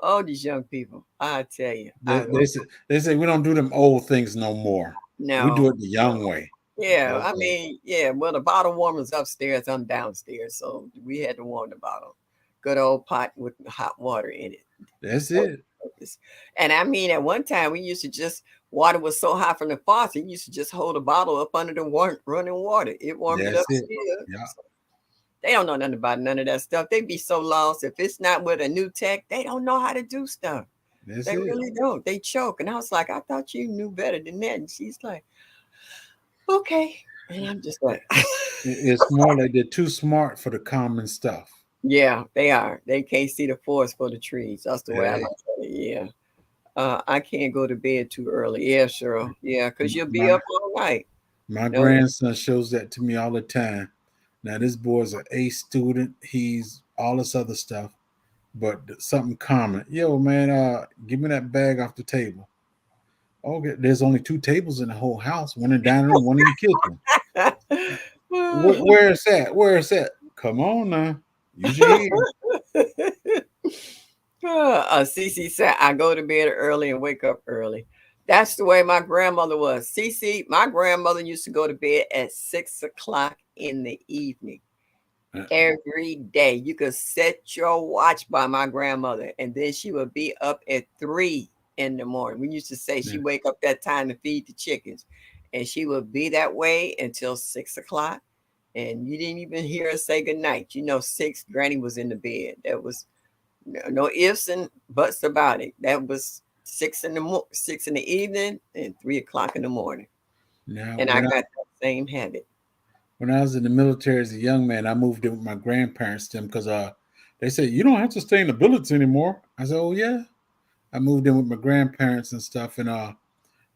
Oh, these young people. I tell you, They, they say they say we don't do them old things no more. We do no, it the no. young way. Yeah, I Okay, mean, yeah, well, the bottle warmer's upstairs, I'm downstairs, so we had to warm the bottle. Good old pot with hot water in it. that's That was it. the purpose. And I mean, at one time, we used to just, water was so hot from the faucet, you used to just hold a bottle up under the running water. It warmed it up That's it. still. Yeah, So they don't know nothing about none of that stuff. They be so lost. If it's not with a new tech, they don't know how to do stuff. that's They it. really don't. They choke. And I was like, I thought you knew better than that. And she's like, okay. And I'm just like, It's more like they're too smart for the common stuff. yeah, they are. They can't see the forest for the trees. That's the way I Hey, look at it. Yeah. I can't go to bed too early. Yeah, Cheryl. Yeah, because you'll be my up all night. my No. grandson shows that to me all the time. Now this boy's an A student. He's all this other stuff, but something common. Yo, man, give me that bag off the table. Okay, there's only 2 tables in the whole house. One in the dining room, one in the kitchen. Where's that? Where's that? Come on now. Use your head. Cece said, I go to bed early and wake up early. That's the way my grandmother was. Cece, my grandmother used to go to bed at 6 o'clock in the evening Uh-uh. every day. You could set your watch by my grandmother, and then she would be up at 3 in the morning. We used to say she Yeah. wake up that time to feed the chickens, and she would be that way until 6 o'clock. And you didn't even hear her say goodnight. Six, Granny was in the bed. That was no ifs and buts about it. That was 6 in the evening and 3 o'clock in the morning. Now And I when I got that same habit. when I was in the military as a young man, I moved in with my grandparents them because they said you don't have to stay in the billets anymore. I said, oh yeah. I moved in with my grandparents and stuff, and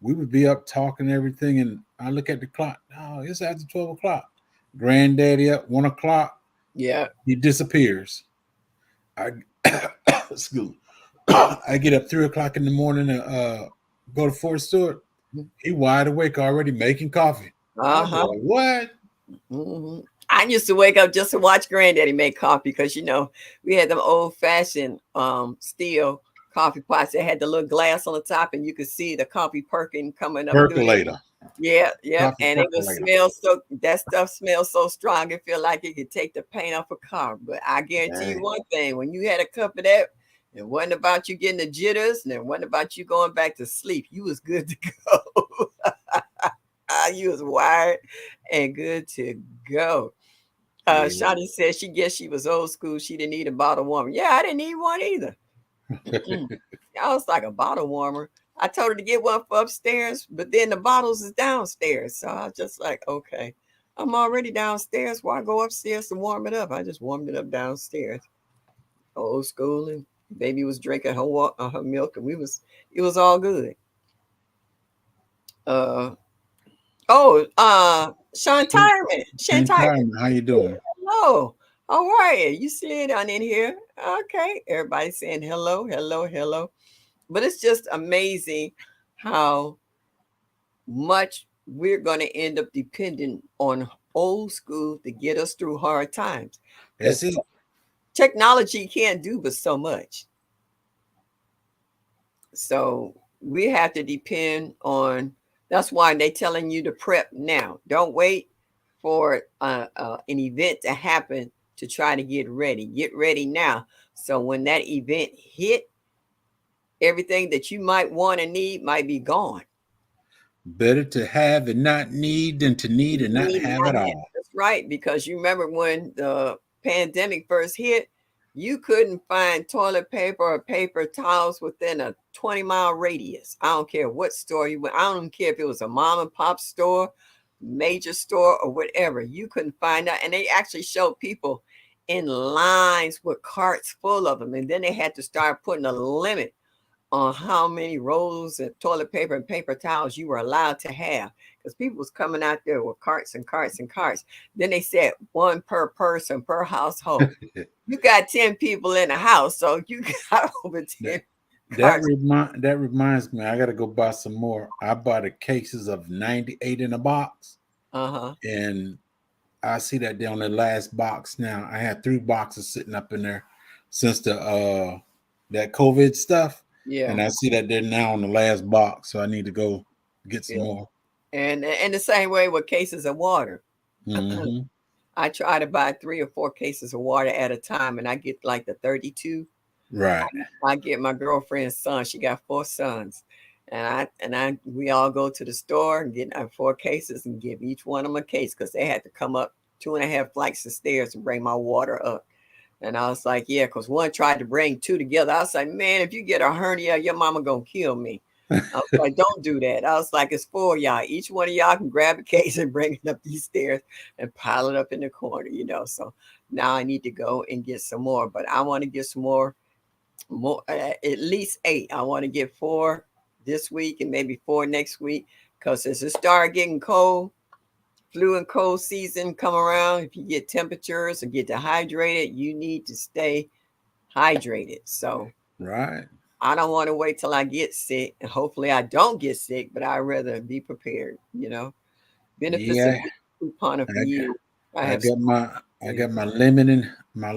we would be up talking and everything, and I look at the clock. Oh, it's after 12 o'clock. Granddaddy up 1 o'clock. Yeah. He disappears. I excuse me. I get up 3 o'clock in the morning to go to Fort Stewart. He wide awake already making coffee. I'm Uh-huh. like, what? Hmm. I used to wake up just to watch Granddaddy make coffee because we had them old fashioned steel coffee pots that had the little glass on the top and you could see the coffee perking coming up through there. Percolator. Yeah, yeah, Coffee and it would percolator. smell so that stuff smells so strong it feel like it could take the paint off a car. But I guarantee you Dang. one thing: when you had a cup of that, it wasn't about you getting the jitters, and it wasn't about you going back to sleep. You was good to go. You was wired and good to go. Yeah. Shawty said she guessed she was old school. She didn't need a bottle warmer. Yeah, I didn't need one either. Mm-mm. I was like a bottle warmer. I told her to get one for upstairs, but then the bottles is downstairs. So I was just like, okay, I'm already downstairs. Why go upstairs to warm it up? I just warmed it up downstairs. Old school, and baby was drinking her milk, and it was all good. Uh Shantirement. Shantirement. How you doing? Hello. How are you? You slid on in here. Okay. Everybody saying hello, hello, hello. But it's just amazing how much we're going to end up depending on old school to get us through hard times. That's Because it. technology can't do but so much. So we have to depend on. That's why they're telling you to prep now. Don't wait for an event to happen to try to get ready. Get ready now. So when that event hit, everything that you might want and need might be gone. Better to have and not need than to need and not Need have not at have. all. That's right. Because you remember when the pandemic first hit, you couldn't find toilet paper or paper towels within a 20-mile radius. I don't care what store you went. I don't care if it was a mom and pop store, major store, or whatever. You couldn't find out. And they actually showed people in lines with carts full of them. And then they had to start putting a limit on how many rolls of toilet paper and paper towels you were allowed to have because people was coming out there with carts and carts and carts. Then they said one per person per household. You got 10 people in the house, so you got over 10 that carts. that reminds me. I got to go buy some more. I bought the cases of 98 in a box, Uh-huh. and I see that they're on the last box now. I had 3 boxes sitting up in there since the that COVID stuff, Yeah. and I see that they're now on the last box. So I need to go get some Yeah. more. And the same way with cases of water. Hmm. I try to buy 3 or 4 cases of water at a time and I get like the 32. Right. I get my girlfriend's son. She got 4 sons. And I we all go to the store and get our 4 cases and give each one of them a case because they had to come up 2.5 flights of stairs to bring my water up. And I was like, yeah, because one tried to bring two together. I was like, man, if you get a hernia, your mama gonna kill me. I was like, don't do that. I was like, it's for y'all. Each one of y'all can grab a case and bring it up these stairs and pile it up in the corner. So now I need to go and get some more. But I want to get some more, at least 8. I want to get 4 this week and maybe 4 next week. Because as it start getting cold, flu and cold season come around, if you get temperatures or get dehydrated, you need to stay hydrated. So Right. I don't want to wait till I get sick. And hopefully I don't get sick, but I'd rather be prepared. Benefits of Yeah. being couponer for I, years. I I have got my I stories. got my lemon and not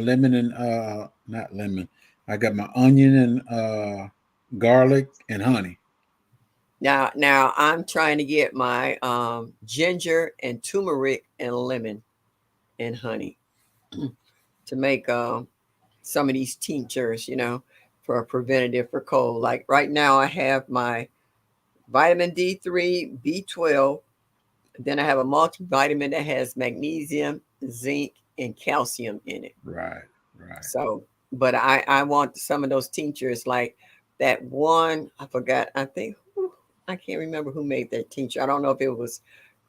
lemon. I got my onion and garlic and honey. Now I'm trying to get my ginger and turmeric and lemon and honey to make some of these tinctures, for a preventative for cold. Like right now, I have my vitamin D3, B12. Then I have a multivitamin that has magnesium, zinc, and calcium in it. Right. Right. So, but I want some of those tinctures like that one. I forgot. I think I can't remember who made that tincture. I don't know if it was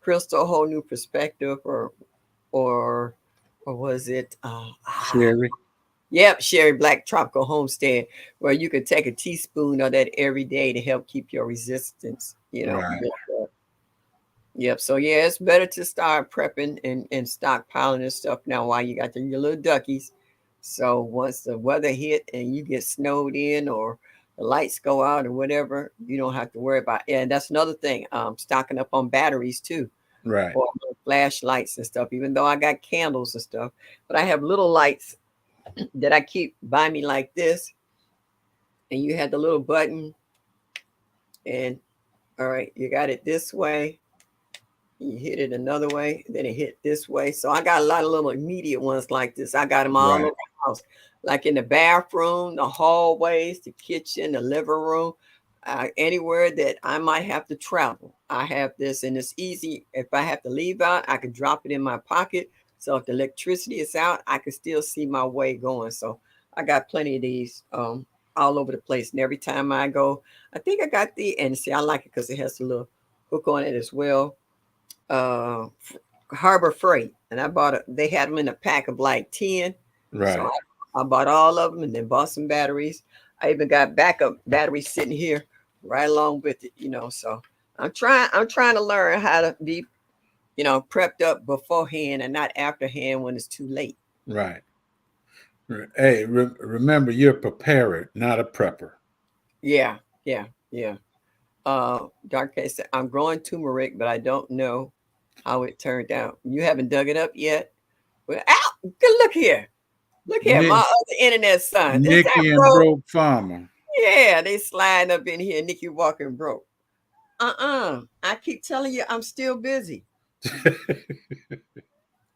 Crystal Whole New Perspective or. or was it? Sherry. Yep, Sherry Black Tropical Homestead, where you could take a teaspoon of that every day to help keep your resistance, Right. built up. Yep. So yeah, it's better to start prepping and stockpiling this stuff now while you got your little duckies. So once the weather hit and you get snowed in or the lights go out or whatever, you don't have to worry about. And that's another thing. Stocking up on batteries too, Right. for flashlights and stuff. Even though I got candles and stuff, but I have little lights that I keep by me like this, and you had the little button, and all right, you got it this way. You hit it another way, then it hit this way. So I got a lot of little immediate ones like this. I got them all over Right. the house, like in the bathroom, the hallways, the kitchen, the living room, anywhere that I might have to travel. I have this, and it's easy. If I have to leave out, I can drop it in my pocket. So if the electricity is out, I can still see my way going. So I got plenty of these all over the place. And every time I go, I think I got and see, I like it because it has a little hook on it as well. uh Harbor Freight, and I bought it. They had them in a pack of like 10, so Right. I bought all of them and then bought some batteries. I even got backup batteries sitting here right along with it. So I'm trying to learn how to be prepped up beforehand and not afterhand when it's too late. Right. Hey, remember, you're a preparer, not a prepper. Yeah, yeah, yeah. Dark Case said, I'm growing turmeric, but I don't know how it turned out. You haven't dug it up yet? Well, ow, look here. Look here, my Nick, other internet son. Is that Nikki and bro? Broke Farmer. Yeah, they sliding up in here. Nikki walking broke. I keep telling you, I'm still busy.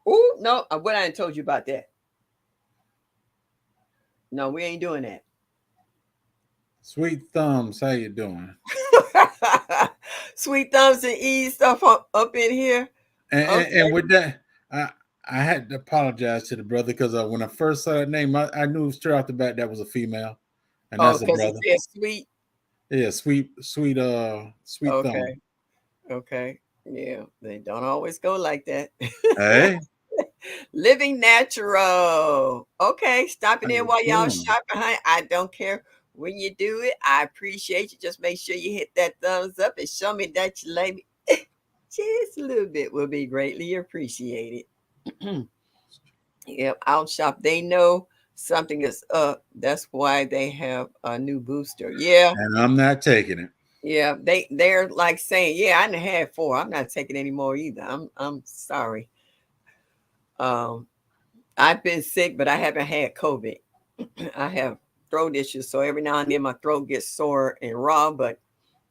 Oh no, what I ain't told you about that. No, we ain't doing Sweet Thumbs, how you doing? that. Sweet thumbs and E stuff up in here. And Okay. with that, I I had to apologize to the brother because when I first saw that name, I knew straight off the bat that was a female, and Oh, that's a because it brother. says sweet. Yeah, sweet thumb. Okay. Okay. Yeah, they don't always go like that. Hey, Living natural. Okay, stopping how in you while y'all doing? shop behind. I don't care when you do it. I appreciate you. Just make sure you hit that thumbs up and show me that you like me. Just a little bit will be greatly appreciated. Yep, out shop. They know something is up. That's why they have a new booster. Yeah, And I'm not taking it. yeah. They're like saying, yeah, I done had four. I'm not taking any more either. I'm sorry. Um, I've been sick, but I haven't had COVID. I have throat issues, so every now and then my throat gets sore and raw, but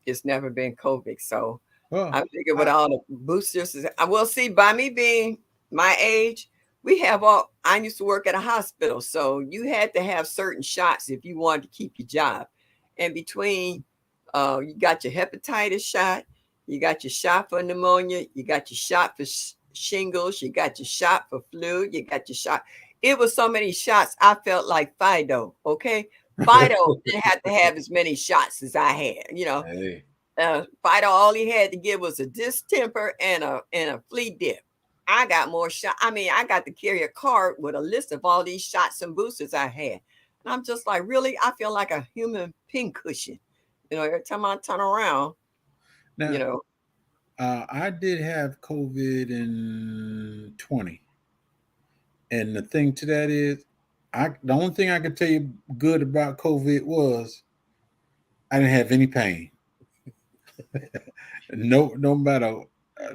it's never been COVID. So Well, I figure with I, all the boosters, I will see. By me being my age, we have all. I used to work at a hospital, so you had to have certain shots if you wanted to keep your job. And between, you got your hepatitis shot, you got your shot for pneumonia, you got your shot for shingles, you got your shot for flu, you got your shot. It was so many shots. I felt like Fido. Okay, Fido didn't have to have as many shots as I had. hey, Fido, all he had to give was a distemper and a flea dip. I got more shot. I mean, I got to carry a card with a list of all these shots and boosters I had. And I'm just like, really? I feel like a human pincushion. Every time I turn around, you now know. I did have COVID in 20, and the thing to that is, the only thing I could tell you good about COVID was I didn't have any pain. No matter,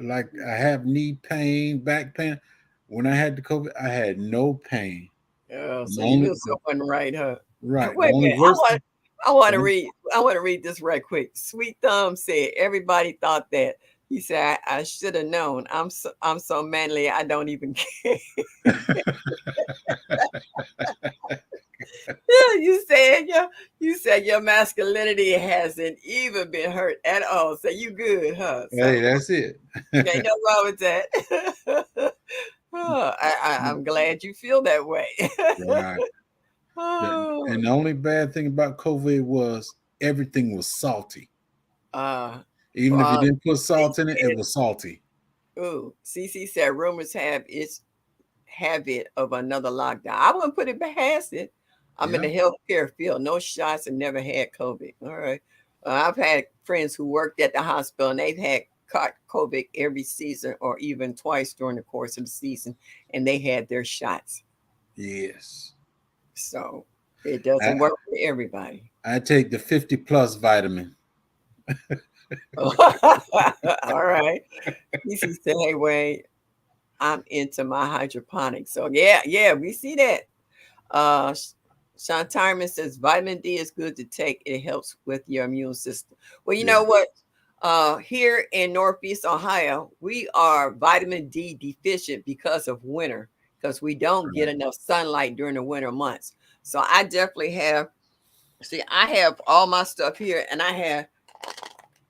like I have knee pain, back pain. When I had the COVID, I had no pain. So The you only knew something right, huh? right, the Wait a only minute. worst thing. I want The to only, read. I want to read this right quick. Sweet Thumb said everybody thought that. He said I should have known. I'm so manly. I don't even care. Yeah, you said your masculinity hasn't even been hurt at all. So you good, huh? hey, So that's it. ain't no wrong with that. Oh, I'm glad you feel that way. Right. Oh, And the only bad thing about COVID was everything was salty. uh, Even if you well, didn't put salt in it, it was salty. ooh, CC said rumors have it's habit of another lockdown. I wouldn't put it past it. I'm in Yeah. the healthcare field, no shots, and never had COVID. All right. I've had friends who worked at the hospital and they've had caught COVID every season or even twice during the course of the season, and they had their shots. Yes. So it I, doesn't work for everybody. I take the 50 plus vitamin. All right. PC said, hey, Wayne, I'm into my hydroponics. So yeah, yeah, we see that. Uh Sean Tyman says vitamin D is good to take. It helps with your immune system. Well, you Yeah. know what? Here in Northeast Ohio, we are vitamin D deficient because of winter, because we don't get Right. enough sunlight during the winter months. So I definitely have, see, I have all my stuff here and I have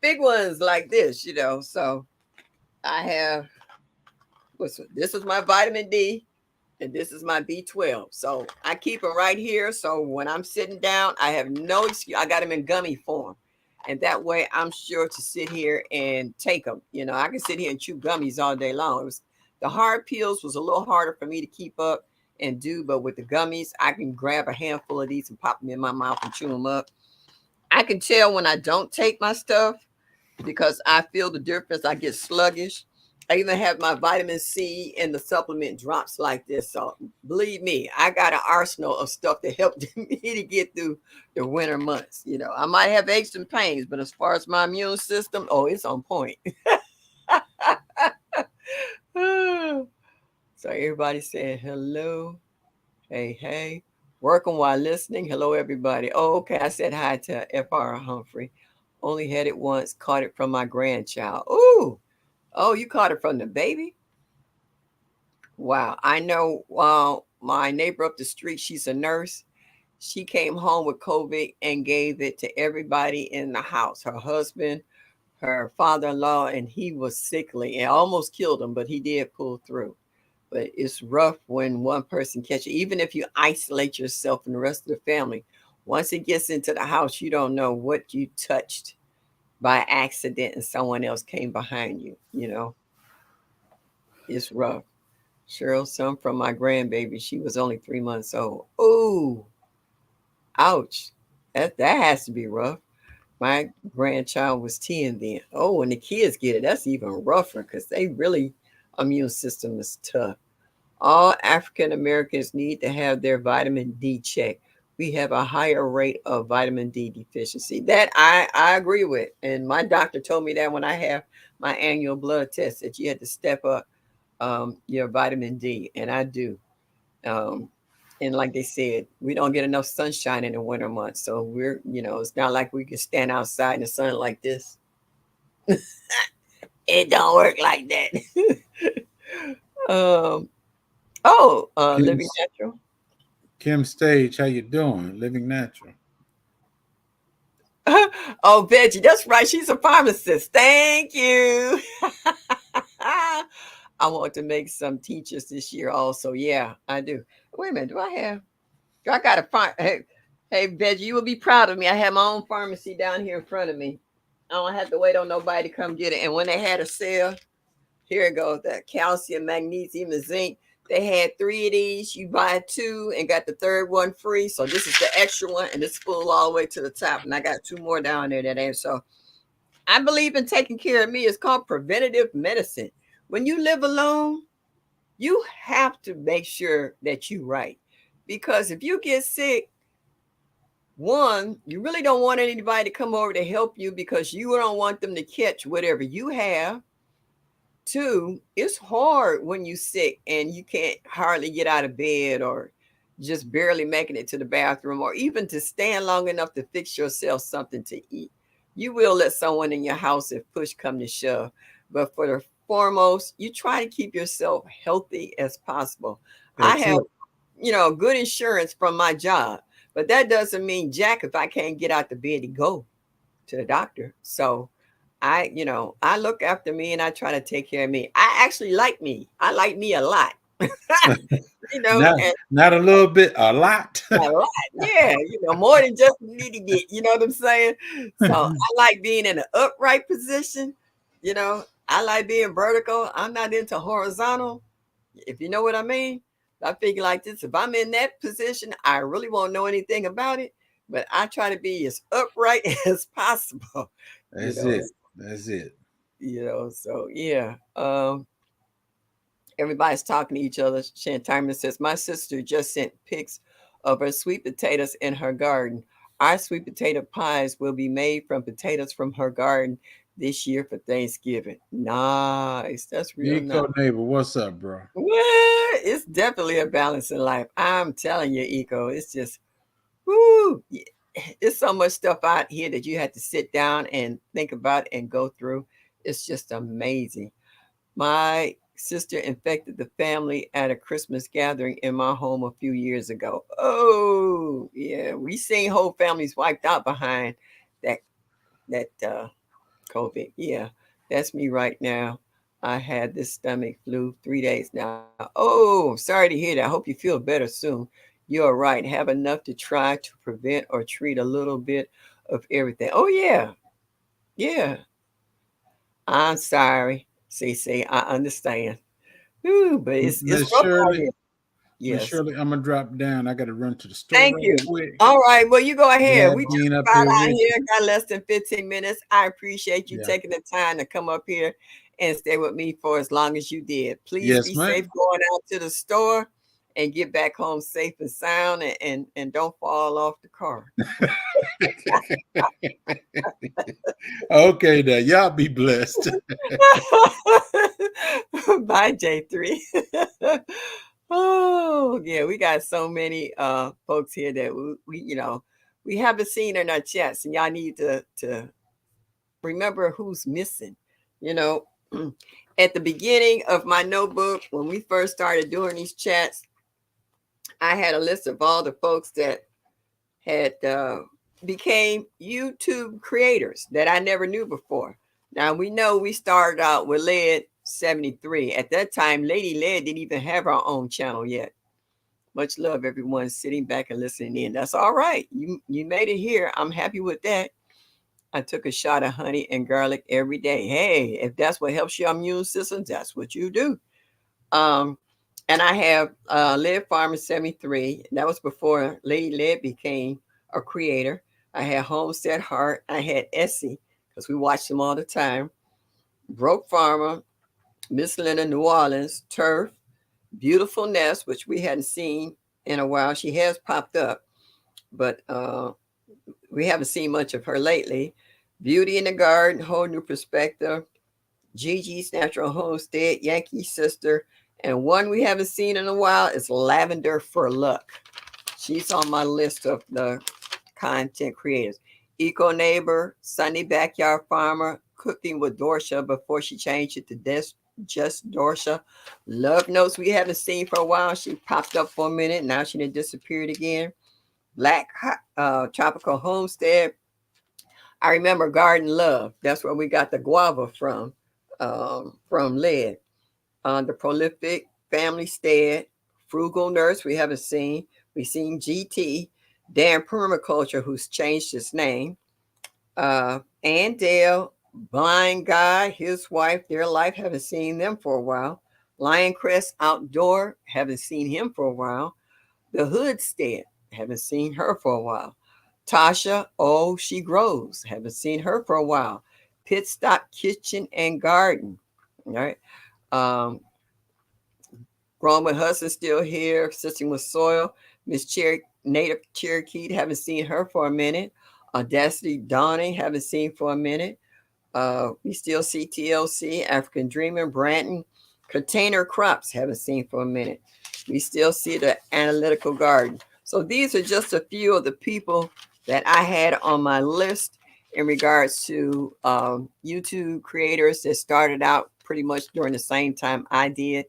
big ones like this, you know. So I have, this is my vitamin D and this is my B12. So I keep them right here. So when I'm sitting down, I have no excuse. I got them in gummy form. And that way I'm sure to sit here and take them. You know, I can sit here and chew gummies all day long. It was, the hard pills was a little harder for me to keep up and do, but with the gummies, I can grab a handful of these and pop them in my mouth and chew them up. I can tell when I don't take my stuff because I feel the difference. I get sluggish. I even have my vitamin C and the supplement drops like this. So believe me, I got an arsenal of stuff to help me to get through the winter months. You know, I might have aches and pains, but as far as my immune system, oh, it's on point. So everybody saying hello. Hey, hey. Working while listening. Hello, everybody. Oh, okay. I said hi to FR Humphrey. Only had it once, caught it from my grandchild. Ooh. Oh, you caught it from the baby? Wow. I know my neighbor up the street, she's a nurse. She came home with COVID and gave it to everybody in the house. Her husband, her father-in-law, and he was sickly and almost killed him, but he did pull through. But it's rough when one person catches it. Even if you isolate yourself from the rest of the family, once it gets into the house, you don't know what you touched by accident and someone else came behind you. You know, it's rough. Cheryl, some from my grandbaby. She was only 3 months old. Oh, ouch. That has to be rough. My grandchild was 10 then. Oh, when the kids get it, that's even rougher because they really immune system is tough. All African Americans need to have their vitamin D checked. We have a higher rate of vitamin D deficiency. That I agree with. And my doctor told me that when I have my annual blood test that you had to step up your vitamin D, and I do. Um, and like they said, we don't get enough sunshine in the winter months, so we're, you know, it's not like we can stand outside in the sun like this. It don't work like that. um, Kim, living natural. Kim Stage, how you doing? Living natural. Oh, Veggie, that's right. She's a pharmacist. Thank you. I want to make some teachers this year also. Yeah, I do. Wait a minute. Do I have? Do I got a farm? Hey, hey, Veggie, you will be proud of me. I have my own pharmacy down here in front of me. I don't have to wait on nobody to come get it. And when they had a sale, here it goes, the calcium, magnesium, and zinc. They had three of these. You buy two and got the third one free. So this is the extra one, and it's full all the way to the top. And I got two more down there that ain't. So I believe in taking care of me. It's called preventative medicine. When you live alone, you have to make sure that you right. Because if you get sick, one, you really don't want anybody to come over to help you because you don't want them to catch whatever you have. Two, it's hard when you sick and you can't hardly get out of bed or just barely making it to the bathroom or even to stand long enough to fix yourself something to eat. You will let someone in your house if push come to shove. But for the foremost, you try to keep yourself healthy as possible. I That's have, it. you know, good insurance from my job, but that doesn't mean jack if I can't get out the bed to go to the doctor. So I, you know, I look after me and I try to take care of me. I actually like me. I like me a lot. You know, not and not a little bit, a lot. a lot. Yeah, you know, more than just a little bit. You know what I'm saying? So I like being in an upright position. You know, I like being vertical. I'm not into horizontal, if you know what I mean. I figure like this: if I'm in that position, I really won't know anything about it, but I try to be as upright as possible. You That's know, it. That's it. so yeah. Everybody's talking to each other. Shantimer says, my sister just sent pics of her sweet potatoes in her garden. Our sweet potato pies will be made from potatoes from her garden this year for Thanksgiving. Nice. That's real nice. Eco neighbor, what's up, bro? Well, it's definitely a balance in life. I'm telling you, Eco. It's just, whoo. It's so much stuff out here that you have to sit down and think about and go through. It's just amazing. My sister infected the family at a Christmas gathering in my home a few years ago. Oh, yeah, we seen whole families wiped out behind that that COVID. Yeah, that's me right now. I had this stomach flu 3 days now. Oh, sorry to hear that. I hope you feel better soon. You're right. Have enough to try to prevent or treat a little bit of everything. Oh yeah, yeah. I'm sorry, CC. I understand. Ooh, but it's Miss rough out Shirley, here. Miss Yes. Shirley, I'm gonna drop down. I gotta run to the store Thank right you. quick. All right. Well, you go ahead. We Glad just being up about here out with here. you. Got less than 15 minutes. I appreciate you Yeah. taking the time to come up here and stay with me for as long as you did. Please Yes, be safe ma'am. going out to the store and get back home safe and sound and don't fall off the car. Okay, now y'all be blessed. Bye, J3. Oh, yeah, we got so many folks here that we haven't seen in our chats, and y'all need to remember who's missing. You know, at the beginning of my notebook, when we first started doing these chats, I had a list of all the folks that had became YouTube creators that I never knew before. Now we know we started out with Led 73. At that time, Lady Led didn't even have our own channel yet. Much love, everyone sitting back and listening in. That's all right. You made it here. I'm happy with that. I took a shot of honey and garlic every day. Hey, if that's what helps your immune system, that's what you do. Um, and I have Led Farmer 73. That was before Lady Led became a creator. I had Homestead Heart. I had Essie, because we watched them all the time. Broke Farmer, Miss Linda New Orleans, Turf, Beautiful Nest, which we hadn't seen in a while. She has popped up, but we haven't seen much of her lately. Beauty in the Garden, Whole New Perspective, Gigi's Natural Homestead, Yankee Sister, and one we haven't seen in a while is Lavender for Luck. She's on my list of the content creators. Eco Neighbor, Sunny Backyard Farmer, Cooking with Dorsha before she changed it to just Dorsha. Love Notes we haven't seen for a while. She popped up for a minute. Now she done disappeared again. Black Tropical Homestead. I remember Garden Love. That's where we got the guava from Lead. The Prolific Family Stead, Frugal Nurse, we haven't seen. We've seen GT, Dan Permaculture, who's changed his name. Ann Dale, Blind Guy, his wife, their life, haven't seen them for a while. Lion Crest Outdoor, haven't seen him for a while. The Hoodstead, haven't seen her for a while. Tasha, oh, she grows, haven't seen her for a while. Pit Stop Kitchen and Garden, all right. Um, Growing with Hudson still here, assisting with soil. Miss Native Cherokee, haven't seen her for a minute. Audacity Dawning, haven't seen for a minute. We still see TLC, African Dreamer, Branton. Container Crops, haven't seen for a minute. We still see the Analytical Garden. So these are just a few of the people that I had on my list in regards to YouTube creators that started out pretty much during the same time I did.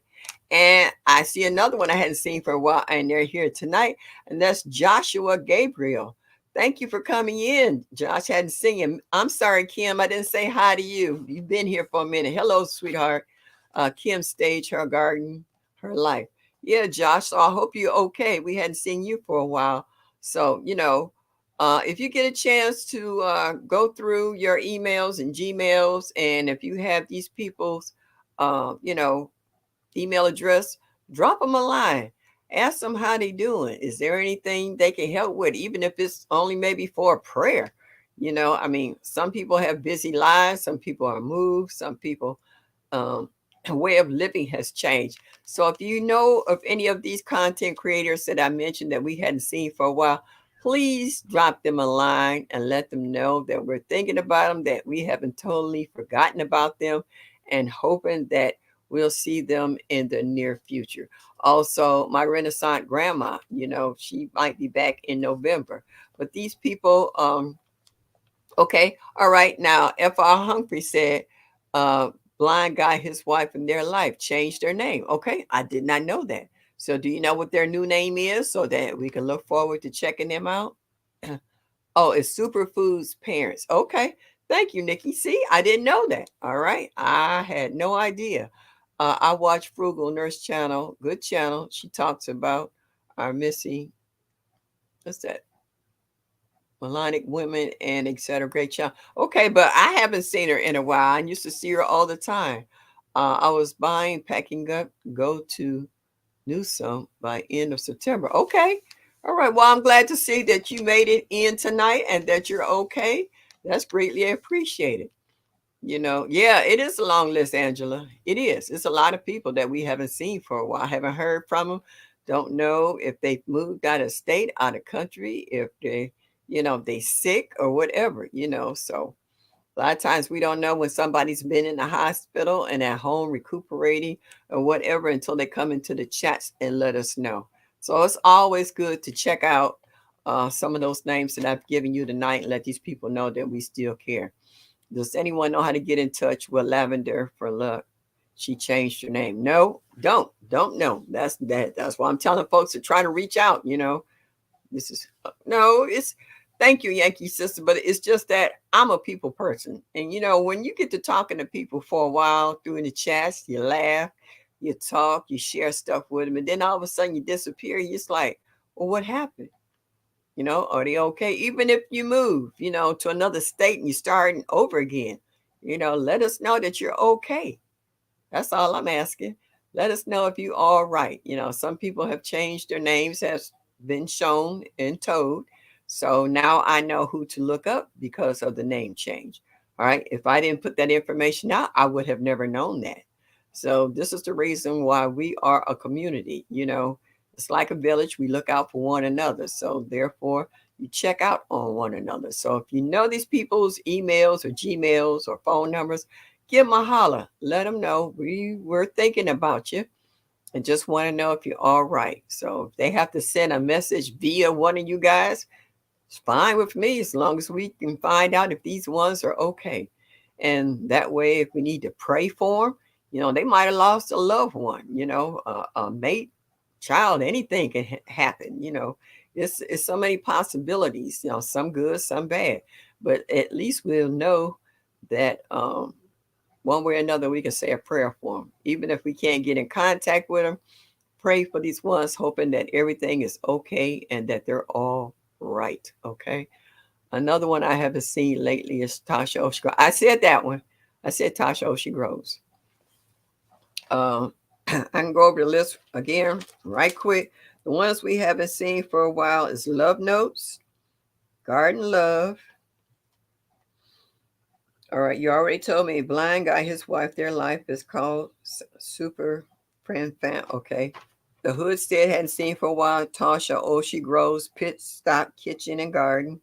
And I see another one I hadn't seen for a while, and they're here tonight, and that's Joshua Gabriel. Thank you for coming in, Josh. Hadn't seen him. I'm sorry, Kim. I didn't say hi to you. You've been here for a minute. Hello, sweetheart. Kim Stage, her garden, her life. Yeah, Josh. So I hope you're okay. We hadn't seen you for a while. So, if you get a chance to go through your emails and Gmails, and if you have these people's, email address, drop them a line. Ask them how they doing. Is there anything they can help with, even if it's only maybe for a prayer? I mean, some people have busy lives, some people are moved, some people um, way of living has changed. So if you know of any of these content creators that I mentioned that we hadn't seen for a while, please drop them a line and let them know that we're thinking about them, that we haven't totally forgotten about them, and hoping that we'll see them in the near future. Also, my Renaissance grandma, she might be back in November. But these people, okay, all right. Now, F.R. Humphrey said, uh, blind guy, his wife, and their life changed their name. Okay, I did not know that. So, do you know what their new name is so that we can look forward to checking them out? Oh, it's Superfood's parents. Okay, thank you, Nikki. See, I didn't know that. All right, I had no idea. I watch Frugal Nurse Channel, good channel. She talks about our missing, what's that? Melanic women and etc. Great child. Okay, but I haven't seen her in a while. I used to see her all the time. I was buying, packing up, go to Newsom by end of September. Okay. All right. Well, I'm glad to see that you made it in tonight and that you're okay. That's greatly appreciated. Yeah, it is a long list, Angela. It is. It's a lot of people that we haven't seen for a while. Haven't heard from them. Don't know if they've moved out of state, out of country, if they sick or whatever. So a lot of times we don't know when somebody's been in the hospital and at home recuperating or whatever until they come into the chats and let us know. So it's always good to check out some of those names that I've given you tonight and let these people know that we still care. Does anyone know how to get in touch with Lavender for luck? She changed her name. No, don't know. That's why I'm telling folks to try to reach out. This is no, it's thank you, Yankee sister, but it's just that I'm a people person. And when you get to talking to people for a while through in the chats, you laugh, you talk, you share stuff with them, and then all of a sudden you disappear. You're just like, well, what happened? Are they okay? Even if you move, to another state and you're starting over again, let us know that you're okay. That's all I'm asking. Let us know if you all right. Some people have changed their names, has been shown and told. So now I know who to look up because of the name change. All right. If I didn't put that information out, I would have never known that. So this is the reason why we are a community. It's like a village. We look out for one another. So therefore, you check out on one another. So if you know these people's emails or Gmails or phone numbers, give them a holler. Let them know we were thinking about you and just want to know if you're all right. So if they have to send a message via one of you guys, it's fine with me as long as we can find out if these ones are okay. And that way, if we need to pray for them, they might have lost a loved one, a mate, child, anything can happen. It's so many possibilities, some good, some bad. But at least we'll know that one way or another, we can say a prayer for them. Even if we can't get in contact with them, pray for these ones, hoping that everything is okay and that they're all right. Okay. Another one I haven't seen lately is Tasha Oshie. I said that one. I said Tasha Oshie Groves. I can go over the list again right quick. The ones we haven't seen for a while is Love Notes, Garden Love. All right, you already told me Blind Guy, his wife, their life is called Super Friend Fam. Okay. The Hoodstead hadn't seen for a while. Tasha Oshie Groves, Pit Stop Kitchen and Garden.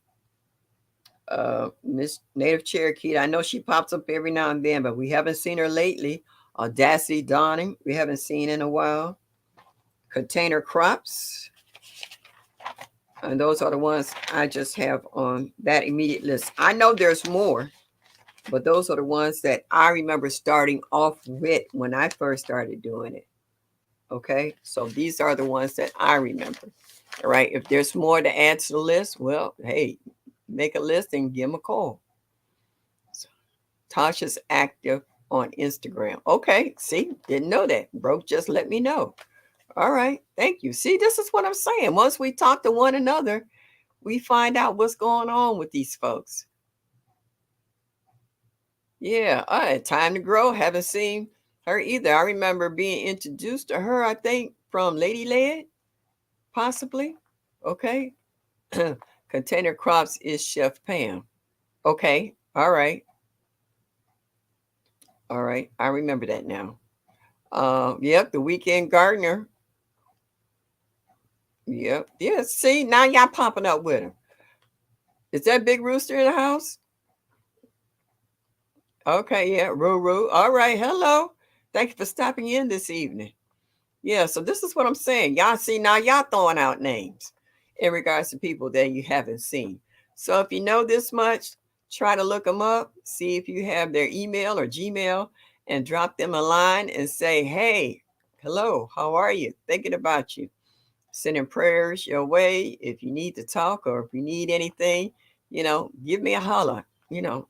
Miss Native Cherokee. I know she pops up every now and then, but we haven't seen her lately. Audacity Dawning, we haven't seen in a while. Container Crops, and those are the ones I just have on that immediate list. I know there's more, but those are the ones that I remember starting off with when I first started doing it. Okay, so these are the ones that I remember. All right, if there's more to add to the list, well, hey, make a list and give them a call. Tasha's active on Instagram. Okay, see, didn't know that. Broke just let me know. All right, thank you. See, this is what I'm saying. Once we talk to one another, we find out what's going on with these folks. Yeah, all right, time to grow. Haven't seen her either. I remember being introduced to her, I think, from Lady Led. possibly. Okay. Container crops is Chef Pam. Okay. All right. All right. I remember that now. Yep. The weekend gardener. Yep. Yeah. See, now y'all popping up with him. Is that Big Rooster in the house? Okay. Yeah. Roo. All right. Hello. Thank you for stopping in this evening. Yeah, so this is what I'm saying. Y'all see now y'all throwing out names in regards to people that you haven't seen. So if you know this much, try to look them up, see if you have their email or Gmail, and drop them a line and say, hey, hello, how are you? Thinking about you. Sending prayers your way. If you need to talk or if you need anything, give me a holler. You know,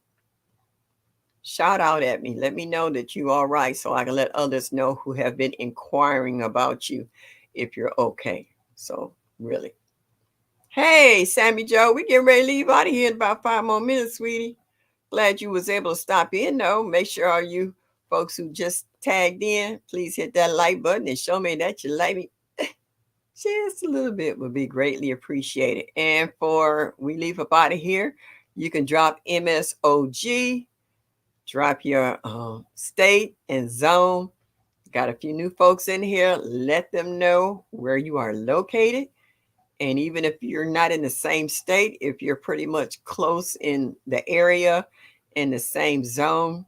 shout out at me. Let me know that you all right so I can let others know who have been inquiring about you if you're okay. So really. Hey, Sammy Joe, we getting ready to leave out of here in about 5 more minutes, sweetie. Glad you was able to stop in though. Make sure all you folks who just tagged in, please hit that like button and show me that you like me. Just a little bit would be greatly appreciated. And for we leave up out of here, you can drop MSOG, drop your state and zone. Got a few new folks in here. Let them know where you are located. And even if you're not in the same state, if you're pretty much close in the area, in the same zone,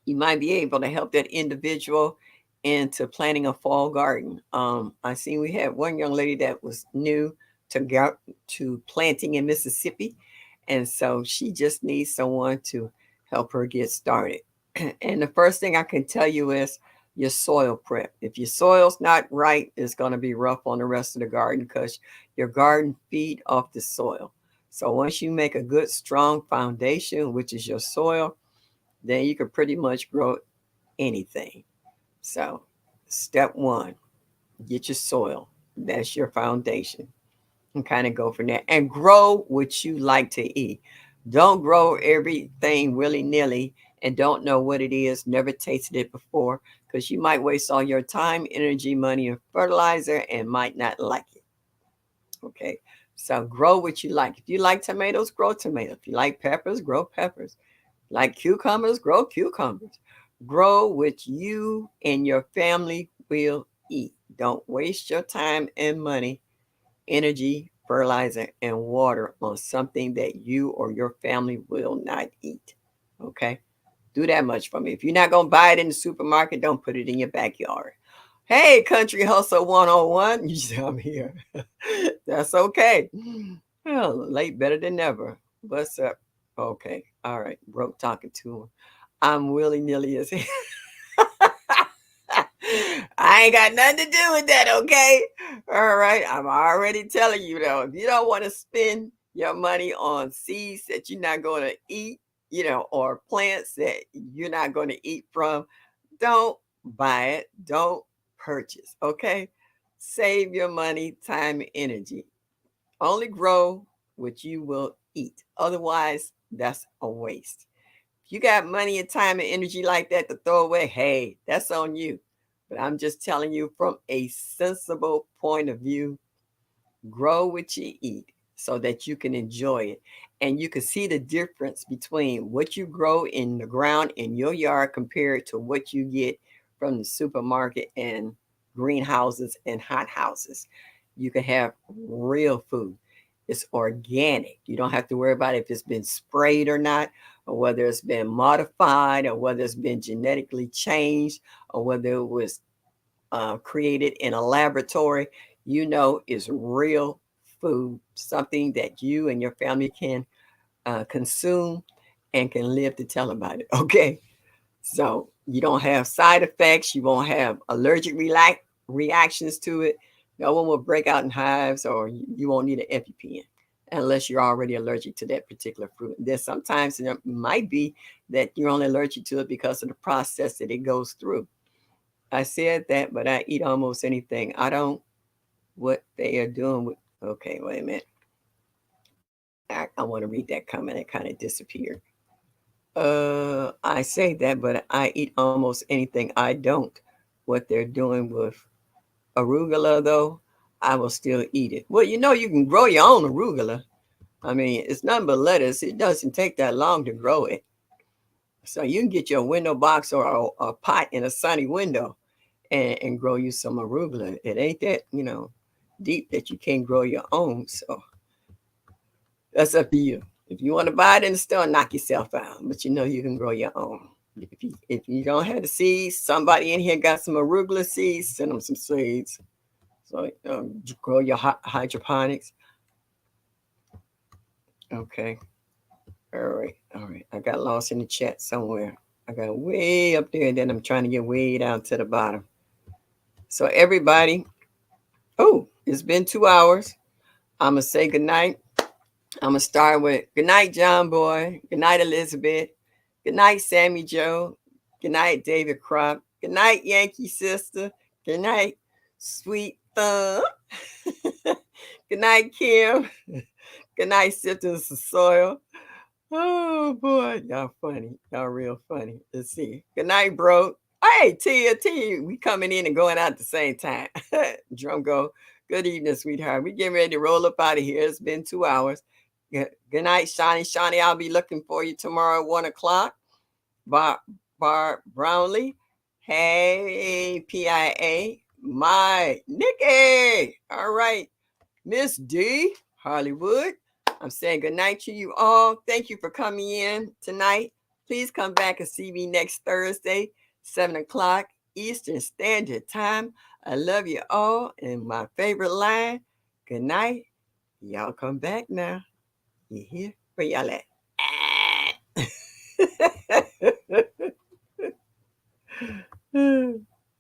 you might be able to help that individual into planting a fall garden. I seen we had one young lady that was new to go to planting in Mississippi, and so she just needs someone to help her get started. And the first thing I can tell you is your soil prep. If your soil's not right, it's going to be rough on the rest of the garden because your garden feed off the soil. So once you make a good, strong foundation, which is your soil, then you can pretty much grow anything. So, step one, get your soil. That's your foundation. And kind of go from there. And grow what you like to eat. Don't grow everything willy nilly and don't know what it is, never tasted it before, because you might waste all your time, energy, money, and fertilizer and might not like it. Okay. So, grow what you like. If you like tomatoes, grow tomatoes. If you like peppers, grow peppers. Like cucumbers, grow cucumbers. Grow what you and your family will eat. Don't waste your time and money, energy, fertilizer, and water on something that you or your family will not eat. Okay? Do that much for me. If you're not going to buy it in the supermarket, don't put it in your backyard. Hey, Country Hustle 101. You see, I'm here. That's okay. Well, late better than never. What's up? Okay. All right. Broke talking to him. I'm willy nilly as I ain't got nothing to do with that, okay? All right. I'm already telling you though, if you don't want to spend your money on seeds that you're not going to eat, or plants that you're not going to eat from, don't buy it. Don't purchase, okay? Save your money, time, and energy. Only grow what you will eat. Otherwise, that's a waste. If you got money and time and energy like that to throw away, hey, that's on you. But I'm just telling you from a sensible point of view, grow what you eat so that you can enjoy it. And you can see the difference between what you grow in the ground in your yard compared to what you get from the supermarket and greenhouses and hot houses. You can have real food. It's organic. You don't have to worry about if it's been sprayed or not, or whether it's been modified, or whether it's been genetically changed, or whether it was created in a laboratory. Is real food, something that you and your family can consume and can live to tell about it. Okay. So you don't have side effects. You won't have allergic reactions to it. No one will break out in hives, or you won't need an EpiPen unless you're already allergic to that particular fruit. Then sometimes it might be that you're only allergic to it because of the process that it goes through. I said that, but I eat almost anything. I don't what they are doing with. Okay, wait a minute. I want to read that comment. It kind of disappeared. I say that, but I eat almost anything. I don't. What they're doing with arugula, though, I will still eat it. Well, you can grow your own arugula. I mean, it's nothing but lettuce. It doesn't take that long to grow it. So you can get your window box or a pot in a sunny window and grow you some arugula. It ain't that, deep that you can't grow your own. So that's up to you. If you want to buy it in the store, knock yourself out. But you can grow your own. If you don't have the seeds, somebody in here got some arugula seeds, send them some seeds. So grow your hydroponics. Okay. All right. All right. I got lost in the chat somewhere. I got way up there, and then I'm trying to get way down to the bottom. So everybody, oh, it's been 2 hours. I'm gonna say good night. I'm gonna start with good night, John Boy. Good night, Elizabeth. Good night, Sammy Joe. Good night, David Crop. Good night, Yankee Sister. Good night, Sweet Thumb. Good night, Kim. Good night, Symptoms of Soil. Oh boy, y'all funny. Y'all real funny. Let's see. Good night, bro. Hey, Tia, we coming in and going out at the same time. Drum go. Good evening, sweetheart. We getting ready to roll up out of here. It's been 2 hours. Good night, Shawnee. Shawnee, I'll be looking for you tomorrow at 1 o'clock. Bar Brownlee. Hey, PIA. My Nikki. All right. Miss D. Hollywood. I'm saying good night to you all. Thank you for coming in tonight. Please come back and see me next Thursday, 7 o'clock Eastern Standard Time. I love you all. And my favorite line, good night. Y'all come back now. You hear? Where y'all at?